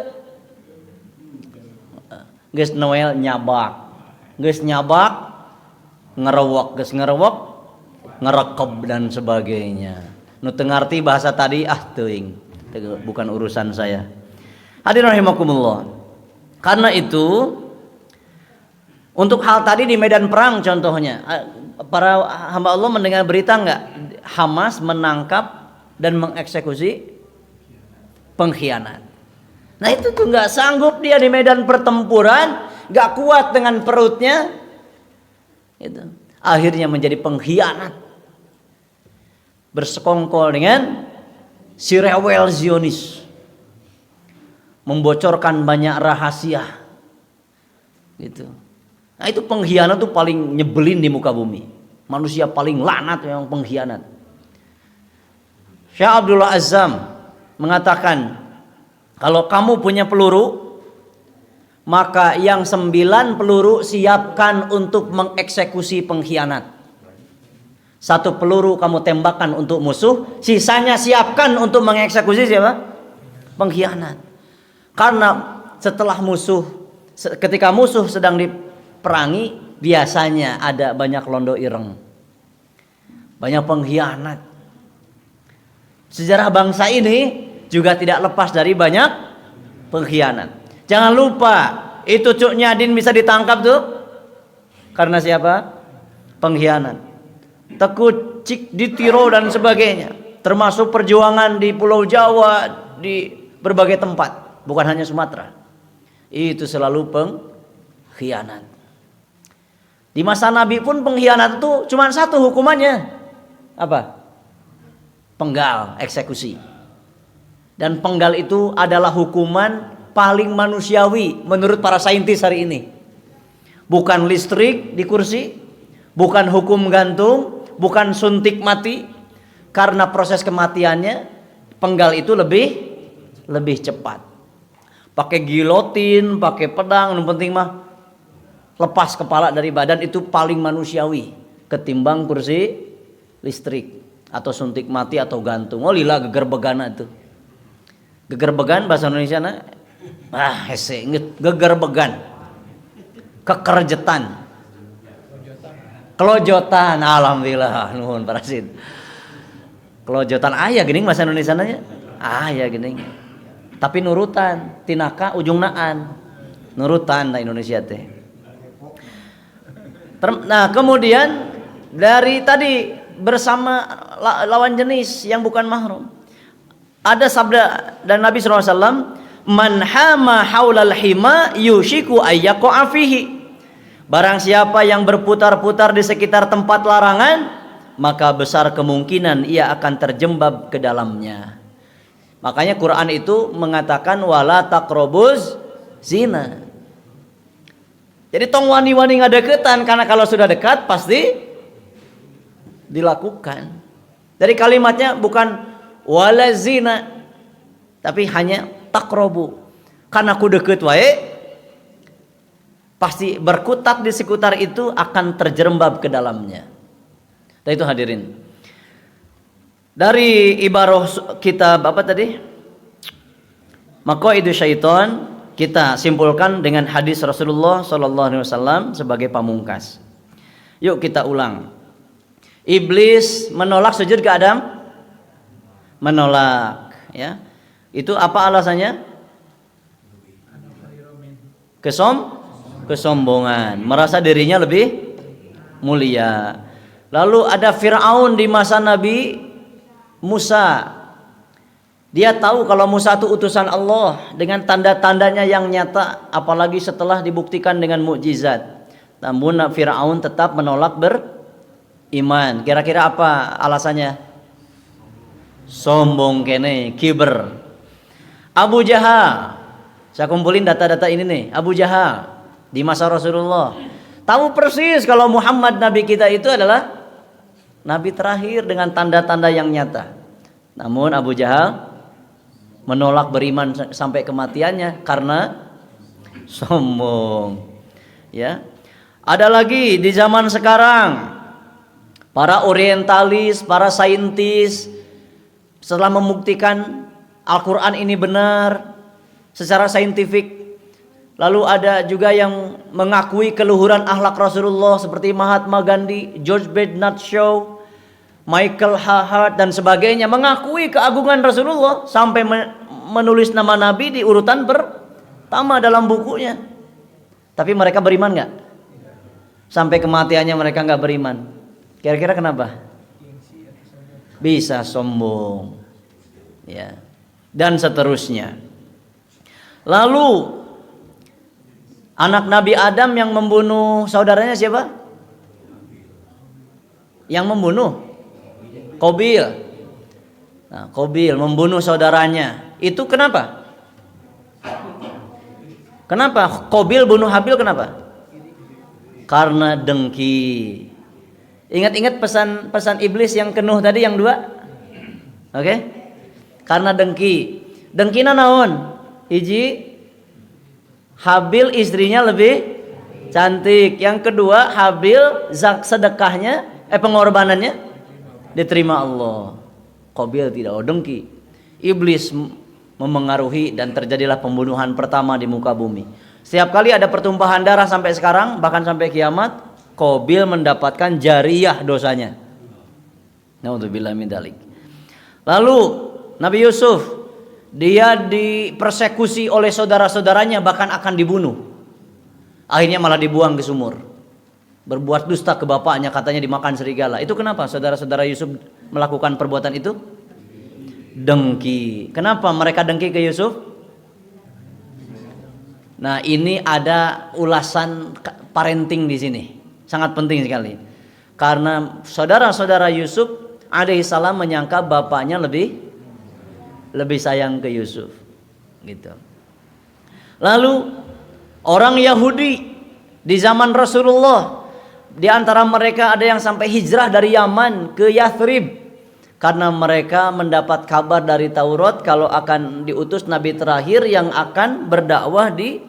Geus noel nyabak. Geus nyabak ngerewok, geus ngerewok ngerekep dan sebagainya. Nu teu ngarti bahasa tadi teuing. Bukan urusan saya. Hadirin rahimakumullah. Karena itu untuk hal tadi di medan perang contohnya, para hamba Allah mendengar berita enggak? Hamas menangkap dan mengeksekusi pengkhianat. Nah itu tuh enggak sanggup dia di medan pertempuran, enggak kuat dengan perutnya. Itu akhirnya menjadi pengkhianat. bersekongkol dengan si rewel Zionis, membocorkan banyak rahasia gitu. Nah itu pengkhianat tuh paling nyebelin di muka bumi. Manusia paling laknat yang pengkhianat. Syekh Abdullah Azzam mengatakan, kalau kamu punya peluru, maka yang 9 peluru siapkan untuk mengeksekusi pengkhianat. 1 peluru kamu tembakkan untuk musuh, sisanya siapkan untuk mengeksekusi siapa? Pengkhianat. Karena setelah ketika musuh sedang diperangi, biasanya ada banyak londo ireng, banyak pengkhianat. Sejarah bangsa ini juga tidak lepas dari banyak pengkhianat. Jangan lupa, itu Cuk Nyadin bisa ditangkap tuh karena siapa? Pengkhianat. Teku Cik Ditiro dan sebagainya, termasuk perjuangan di Pulau Jawa, di berbagai tempat, bukan hanya Sumatera. Itu selalu pengkhianat. Di masa Nabi pun pengkhianat itu cuma 1 hukumannya. Apa? Penggal, eksekusi. Dan penggal itu adalah hukuman paling manusiawi menurut para saintis hari ini. Bukan listrik di kursi, bukan hukum gantung, bukan suntik mati. Karena proses kematiannya, penggal itu lebih cepat. Pakai gilotin, pakai pedang, yang penting mah lepas kepala dari badan, itu paling manusiawi ketimbang kursi listrik atau suntik mati atau gantung. Oh lila geger begana itu. Geger began bahasa Indonesia na? Hese inget geger began. Kekerjetan. Kelojotan. Alhamdulillah nuhun parasid. Kelojotan aya geuning bahasa Indonesia nanya. Aya geuning. Tapi nurutan, tinaka ujung naan. Nurutan na Indonesia teh. Nah, kemudian dari tadi bersama lawan jenis yang bukan mahram, ada sabda dan Nabi SAW, man hama haulal hima yushiku ayyaqa fihi. Barang siapa yang berputar-putar di sekitar tempat larangan, maka besar kemungkinan ia akan terjembab ke dalamnya. Makanya Quran itu mengatakan wala taqrabuz zina. Jadi tong wani-wani ngadeketan, karena kalau sudah dekat pasti dilakukan. Dari kalimatnya bukan wala zina, tapi hanya taqrabu. Karena ku deket wae, pasti berkutat di sekitar itu akan terjerembab ke dalamnya. Dan itu hadirin, dari ibarah kitab apa tadi? Maqaidu Syaitan, kita simpulkan dengan hadis Rasulullah SAW sebagai pamungkas. Yuk kita ulang. Iblis menolak sujud ke Adam, menolak, ya. Itu apa alasannya? Kesombongan, merasa dirinya lebih mulia. Lalu ada Fir'aun di masa Nabi Musa. Dia tahu kalau Musa itu utusan Allah dengan tanda-tandanya yang nyata, apalagi setelah dibuktikan dengan mukjizat. Namun Fir'aun tetap menolak beriman. Kira-kira apa alasannya? Sombong kene, kiber. Abu Jahal, saya kumpulin data-data ini nih. Abu Jahal di masa Rasulullah tahu persis kalau Muhammad Nabi kita itu adalah Nabi terakhir dengan tanda-tanda yang nyata. Namun Abu Jahal menolak beriman sampai kematiannya karena sombong. Ya. Ada lagi di zaman sekarang para orientalis, para saintis setelah membuktikan Al-Quran ini benar secara saintifik, lalu ada juga yang mengakui keluhuran akhlak Rasulullah seperti Mahatma Gandhi, George Bernard Shaw, Michael Hart dan sebagainya, mengakui keagungan Rasulullah sampai menulis nama Nabi di urutan pertama dalam bukunya. Tapi mereka beriman nggak? Sampai kematiannya mereka nggak beriman. Kira-kira kenapa? Bisa sombong, ya, dan seterusnya. Lalu anak Nabi Adam yang membunuh saudaranya siapa? Yang membunuh Qabil. Nah, Qabil membunuh saudaranya. Itu kenapa? Kenapa Qabil bunuh Habil, kenapa? Karena dengki. Ingat-ingat pesan iblis yang ke Nuh tadi yang 2? Oke? Karena dengki. Dengkina naon? Hiji, Habil istrinya lebih cantik. Yang kedua, Habil sedekahnya, pengorbanannya diterima Allah. Qabil tidak dengki. Iblis memengaruhi dan terjadilah pembunuhan pertama di muka bumi. Setiap kali ada pertumpahan darah sampai sekarang, bahkan sampai kiamat, Qabil mendapatkan jariyah dosanya. Naudzubillah min dzalik. Lalu Nabi Yusuf, dia dipersekusi oleh saudara-saudaranya, bahkan akan dibunuh. Akhirnya malah dibuang ke sumur. Berbuat dusta ke bapaknya, katanya dimakan serigala. Itu kenapa saudara-saudara Yusuf melakukan perbuatan itu? Dengki. Kenapa mereka dengki ke Yusuf? Nah, ini ada ulasan parenting di sini. Sangat penting sekali. Karena saudara-saudara Yusuf alaihissalam menyangka bapaknya lebih sayang ke Yusuf. Gitu. Lalu orang Yahudi di zaman Rasulullah, di antara mereka ada yang sampai hijrah dari Yaman ke Yathrib karena mereka mendapat kabar dari Taurat kalau akan diutus nabi terakhir yang akan berdakwah di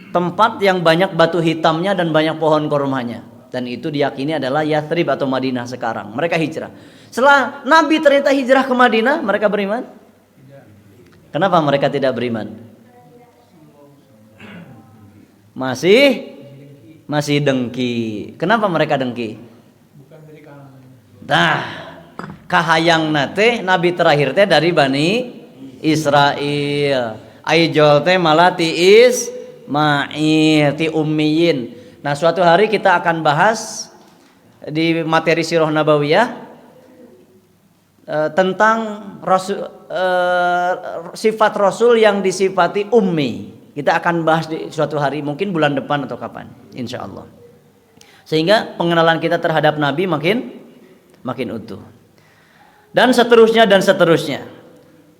tempat yang banyak batu hitamnya dan banyak pohon kormanya, dan itu diyakini adalah Yathrib atau Madinah sekarang. Mereka hijrah. Setelah nabi ternyata hijrah ke Madinah, mereka beriman? Kenapa mereka tidak beriman? Masih dengki. Kenapa mereka dengki? Nah, kahayang nate nabi terakhir teh dari Bani Israel. Aijol teh malah tiis ma'il ti ummiyin. Nah, suatu hari kita akan bahas di materi Sirah Nabawiyah tentang sifat Rasul yang disifati ummi. Kita akan bahas di suatu hari, mungkin bulan depan atau kapan, insya Allah. Sehingga pengenalan kita terhadap Nabi makin utuh. Dan seterusnya dan seterusnya.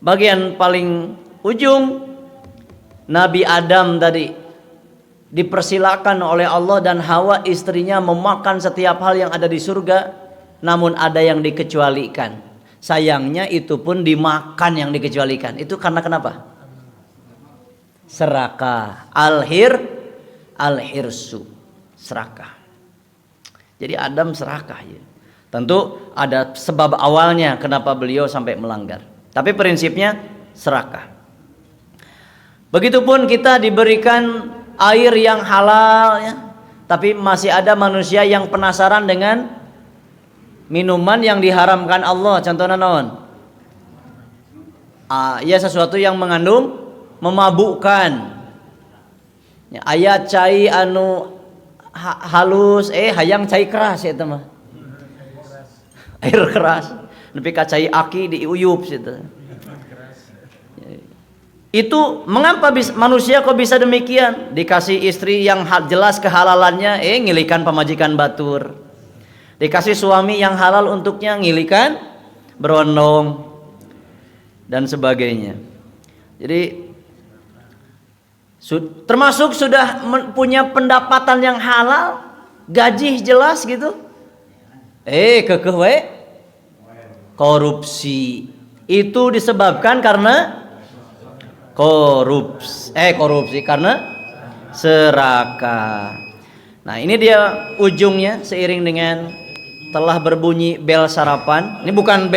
Bagian paling ujung, Nabi Adam tadi dipersilakan oleh Allah dan Hawa istrinya memakan setiap hal yang ada di surga, namun ada yang dikecualikan. Sayangnya itu pun dimakan yang dikecualikan. Itu karena kenapa? Serakah. Al-hirsu. Serakah. Jadi Adam serakah ya. Tentu ada sebab awalnya kenapa beliau sampai melanggar. Tapi prinsipnya serakah. Begitupun kita diberikan air yang halal ya, tapi masih ada manusia yang penasaran dengan minuman yang diharamkan Allah. Contohnya naon? Ya sesuatu yang mengandung memabukkan. Ya, ayat cai anu halus, hayang cai keras ya teman. Air keras. Nepi ka cai aki diuyup situ. Itu mengapa manusia kok bisa demikian? Dikasih istri yang jelas kehalalannya, ngilikan pemajikan batur. Dikasih suami yang halal untuknya, ngilikan berondong dan sebagainya. Jadi termasuk sudah punya pendapatan yang halal, gaji jelas gitu. Kekeh we korupsi. Itu disebabkan karena korupsi karena serakah. Nah, ini dia ujungnya seiring dengan telah berbunyi bel sarapan. Ini bukan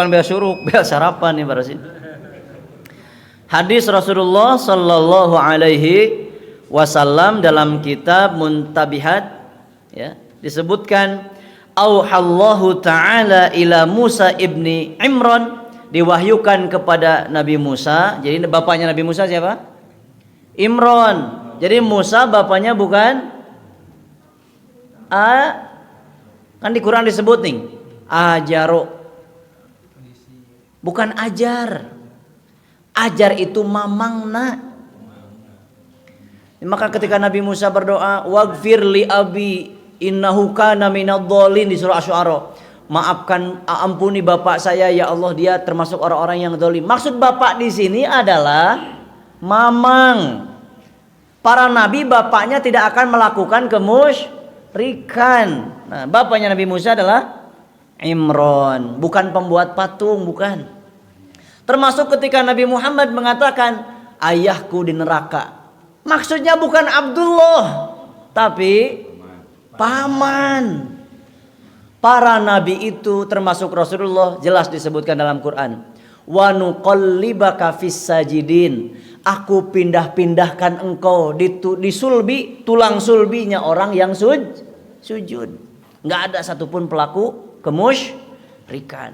bel syuruk, bel sarapan nih para sini. Hadis Rasulullah sallallahu alaihi wasallam dalam kitab Muntabihat ya, disebutkan auhallahu ta'ala ila Musa ibni Imran, diwahyukan kepada Nabi Musa. Jadi bapaknya Nabi Musa siapa? Imran. Jadi Musa bapaknya bukan kan di Quran disebut nih Ajaro, bukan Ajar. Ajar itu mamangna. Maka ketika Nabi Musa berdoa, waghfir li abi innahu kana minadh-dhalin di surah Asy-Syu'ara, maafkan, ampuni bapak saya ya Allah, dia termasuk orang-orang yang zalim. Maksud bapak di sini adalah mamang. Para nabi bapaknya tidak akan melakukan kemusyrikan. Nah, bapaknya Nabi Musa adalah Imran, bukan pembuat patung, bukan. Termasuk ketika Nabi Muhammad mengatakan ayahku di neraka. Maksudnya bukan Abdullah, tapi paman. Para nabi itu termasuk Rasulullah jelas disebutkan dalam Quran. Wa nuqallibaka fis sajidin. Aku pindah-pindahkan engkau di sulbi, tulang sulbinya orang yang sujud. Enggak ada satupun pelaku kemusyrikan.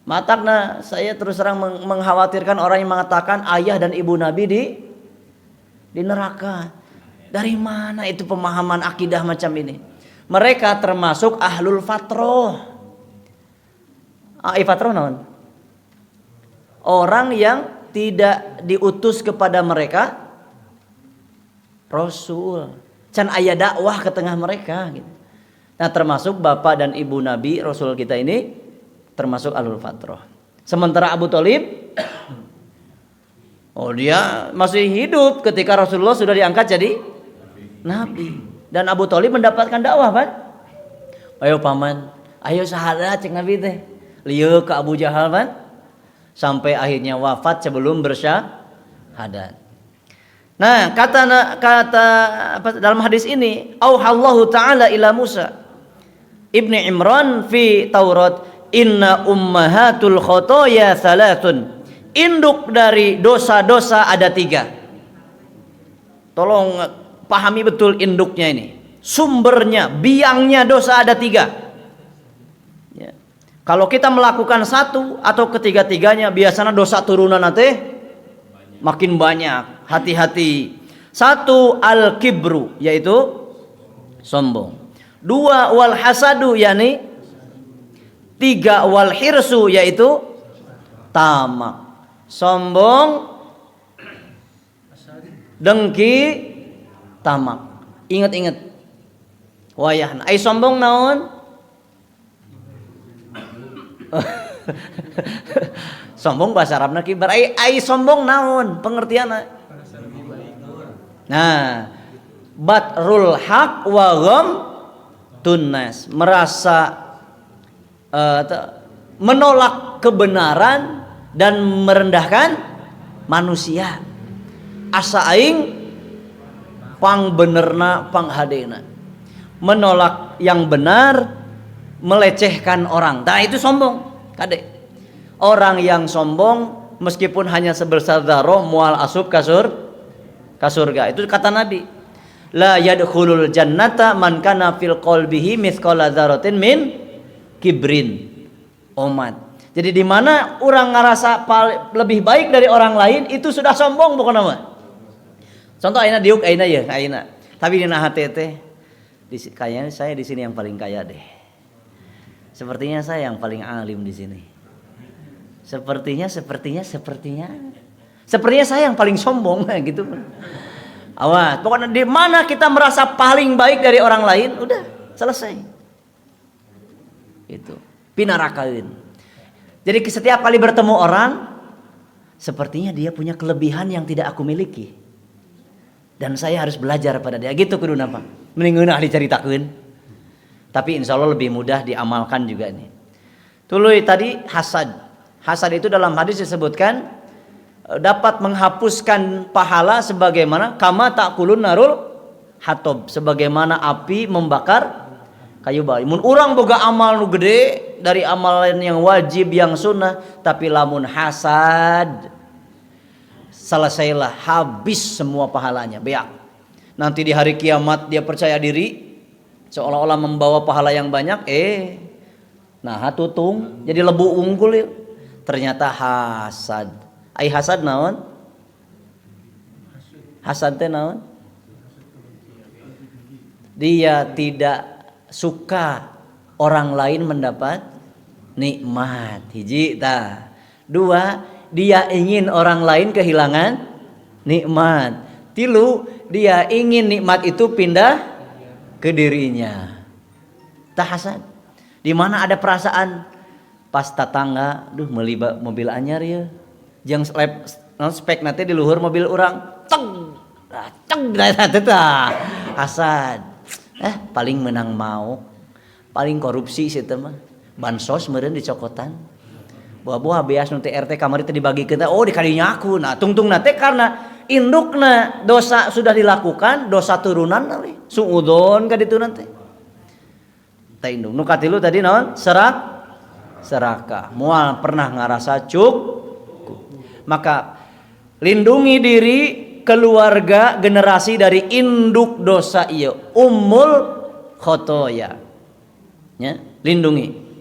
Matakna saya terus terang mengkhawatirkan orang yang mengatakan ayah dan ibu Nabi di neraka. Dari mana itu pemahaman akidah macam ini? Mereka termasuk ahlul fatroh. Fatroh naon? Orang yang tidak diutus kepada mereka Rasul. Can aya dakwah ke tengah mereka gitu. Nah, termasuk bapak dan ibu Nabi Rasul kita ini termasuk ahlul fatroh. Sementara Abu Thalib dia masih hidup ketika Rasulullah sudah diangkat jadi Nabi. Dan Abu Thalib mendapatkan dakwah, Pak. Ayo paman, ayo syahadat cek Nabi teh. Lieu ke Abu Jahal, Pak. Sampai akhirnya wafat sebelum bersyahadat. Nah, kata dalam hadis ini, auhallahu taala ila Musa ibni Imran fi Taurat, inna ummahatul khotoya salatun. Induk dari dosa-dosa ada 3. Tolong pahami betul induknya ini. Sumbernya, biangnya dosa ada 3. Ya. Kalau kita melakukan satu atau ketiga-tiganya, biasanya dosa turunan nanti makin banyak. Hati-hati. 1 al-kibru, yaitu sombong. 2 wal hasadu, yakni 3 wal hirsu, yaitu tamak. Sombong, dengki, tamak. Ingat-ingat. Wayahna. Ai sombong naon? Sombong bahasa Arabna kibar. Ai sombong naon? Pengertianna. Nah, batrul haq wa gham tunnas. Merasa menolak kebenaran dan merendahkan manusia. Asa aing pang benerna pang hadena, menolak yang benar, melecehkan orang. Nah, itu sombong, kade. Orang yang sombong meskipun hanya sebesar dzarrah mual asup kasur surga. Itu kata Nabi. La yadkhulul jannata man kana fil qalbihi mithqala dzarratin min kibrin. Omat. Jadi di mana orang ngerasa lebih baik dari orang lain itu sudah sombong, bukan apa? Contoh ayeuna diuk ayeuna ya, ayeuna. Tapi dina hate teh kayaknya saya di sini yang paling kaya deh. Sepertinya saya yang paling alim di sini. Sepertinya saya yang paling sombong gitu. Awas, pokoknya di mana kita merasa paling baik dari orang lain, udah selesai. Itu pinarakain. Jadi setiap kali bertemu orang, sepertinya dia punya kelebihan yang tidak aku miliki. Dan saya harus belajar pada dia. Gitu kudu napa? Mending ahli caritakeun. Tapi insya Allah lebih mudah diamalkan juga nih. Tuluy tadi hasad. Hasad itu dalam hadis disebutkan dapat menghapuskan pahala sebagaimana kama takulun narul hatob, sebagaimana api membakar kayu bakar. Mun urang boga amal nu gede dari amalan yang wajib yang sunnah, tapi lamun hasad, selesailah, habis semua pahalanya, beak. Nanti di hari kiamat dia percaya diri, seolah-olah membawa pahala yang banyak, nah tutung jadi lebu unggul ya. Ternyata hasad. Ai hasad naon? Hasad teh naon? Dia tidak suka orang lain mendapat nikmat. Hiji tah. 2, dia ingin orang lain kehilangan nikmat. 3, dia ingin nikmat itu pindah ke dirinya. Tah hasad. Di mana ada perasaan pas tetangga, duh meuli mobil anyar ya. Jeung spek nanti di luhur mobil orang, ceng tah hasad. Paling menang mau, paling korupsi sih mah. Bansos meureun dicokotan. Buah-buah beas nu RT kamari teh dibagikeun, oh dikadinya aku. Nah, tungtungna teh karena indukna dosa sudah dilakukan, dosa turunan we. Suudon ka ditu nanti. Tah induk. Nu katilu tadi naon? Serakah. Moal pernah ngarasa maka lindungi diri, keluarga, generasi dari induk dosa ieu. Ummul khotoya. Ya, lindungi.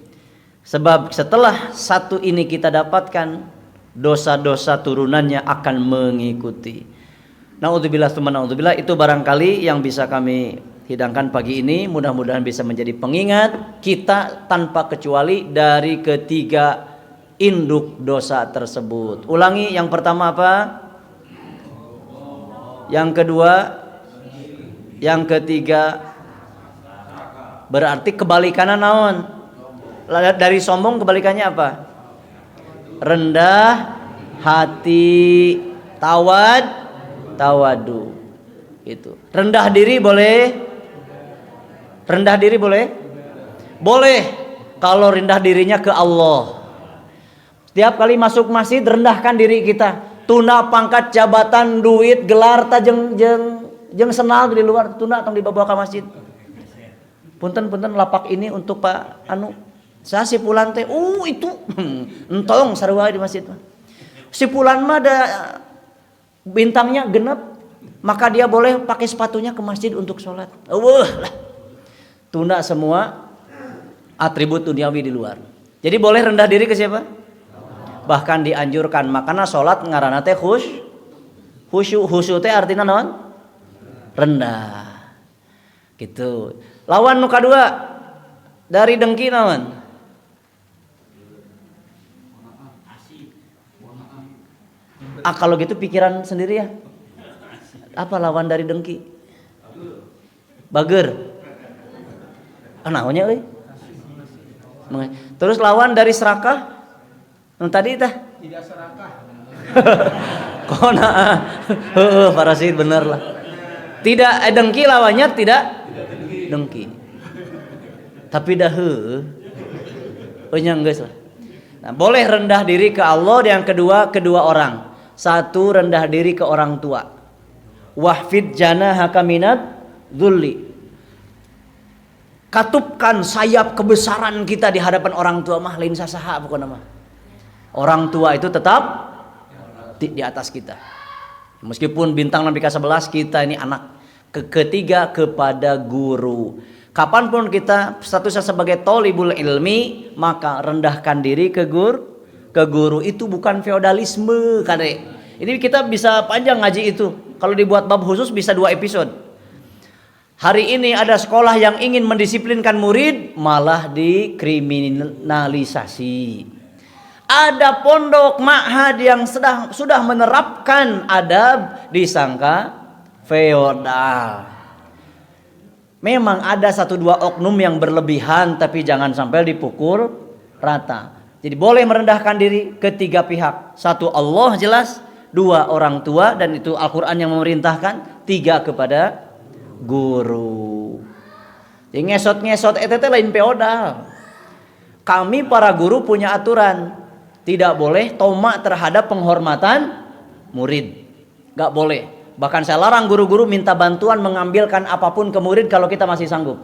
Sebab setelah satu ini kita dapatkan, dosa-dosa turunannya akan mengikuti. Naudzubillah tsumma naudzubillah. Itu barangkali yang bisa kami hidangkan pagi ini. Mudah-mudahan bisa menjadi pengingat kita tanpa kecuali dari ketiga induk dosa tersebut. Ulangi, yang pertama apa? Yang kedua, yang ketiga, berarti kebalikannya naon? Dari sombong kebalikannya apa? Rendah hati, tawadu. Itu. Rendah diri boleh? Rendah diri boleh? Boleh kalau rendah dirinya ke Allah. Setiap kali masuk masjid rendahkan diri kita. Tuna pangkat, jabatan, duit, gelar, jeng senal di luar, tuna tong dibawa ke masjid. Punten lapak ini untuk Pak anu. Saya si Pulan teh, itu entong sarua di masjid. Si Pulan mah ada bintangnya genep, maka dia boleh pakai sepatunya ke masjid untuk sholat. Lah. Tuna semua atribut duniawi di luar. Jadi boleh rendah diri ke siapa? Bahkan dianjurkan, makanya sholat ngaranna teh khusyuk teh artinya naon? Rendah. Gitu. Lawan nu kadua dari dengki naon? Kalau gitu pikiran sendiri ya. Apa lawan dari dengki? Bager. Naonnya euy? Terus lawan dari serakah? Tadi tah? Tidak serakah. Kona. Parasit bener lah. Tidak dengki lawannya tidak dengki. Tapi dah nya geus lah. Nah, boleh rendah diri ke Allah. Yang kedua orang. Satu, rendah diri ke orang tua. Wahfid janahaka minad dzulli. Katupkan sayap kebesaran kita di hadapan orang tua mah lain sasaha pokona mah. Orang tua itu tetap di atas kita. Meskipun bintang Nabi ke-11 kita ini anak. Ketiga kepada guru. Kapanpun kita statusnya sebagai thalibul ilmi, maka rendahkan diri ke guru. Itu bukan feodalisme, Kade. Ini kita bisa panjang ngaji itu. Kalau dibuat bab khusus bisa 2 episode. Hari ini ada sekolah yang ingin mendisiplinkan murid, malah dikriminalisasi. Ada pondok ma'had yang sudah menerapkan adab, disangka feodal. Memang ada 1-2 oknum yang berlebihan, tapi jangan sampai dipukul rata. Jadi boleh merendahkan diri ketiga pihak. 1 Allah jelas, 2 orang tua, dan itu Al-Quran yang memerintahkan. 3 kepada guru. Jadi ngesot itu lain feodal. Kami para guru punya aturan. Tidak boleh tomak terhadap penghormatan murid. Gak boleh. Bahkan saya larang guru-guru minta bantuan mengambilkan apapun ke murid kalau kita masih sanggup.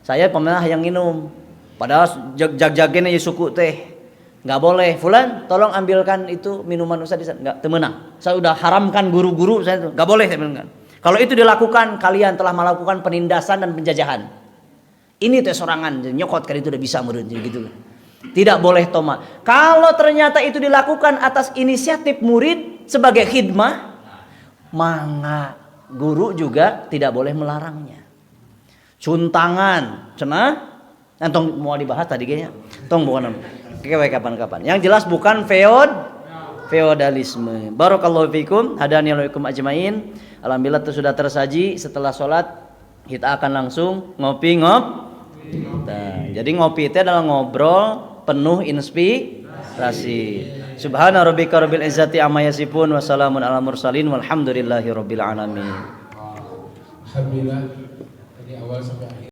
Saya pernah yang minum. Padahal jag-jagin aja suku teh. Gak boleh. Fulan tolong ambilkan itu minuman Ustaz di sana. Gak temenang. Saya udah haramkan guru-guru saya itu. Gak boleh saya bilang. Kalau itu dilakukan, kalian telah melakukan penindasan dan penjajahan. Ini teh sorangan. Nyokot kan itu udah bisa murid gitu. Tidak boleh tomak. Kalau ternyata itu dilakukan atas inisiatif murid sebagai khidmah, maka guru juga tidak boleh melarangnya. Cuntangan, cenah, entong mau dibahas tadi kayaknya. Tong bukan kapan-kapan. Yang jelas bukan feodalisme. Barakallahu fikum, hadaniyallahu fikum ajmain. Alhamdulillah itu sudah tersaji. Setelah sholat kita akan langsung ngopi Nah, jadi ngopi itu adalah ngobrol penuh inspirasi. Subhana rabbika rabbil izzati amma yasifun wa salamun ala mursalin walhamdulillahi rabbil alamin. Alhamdulillah dari awal sampai akhir.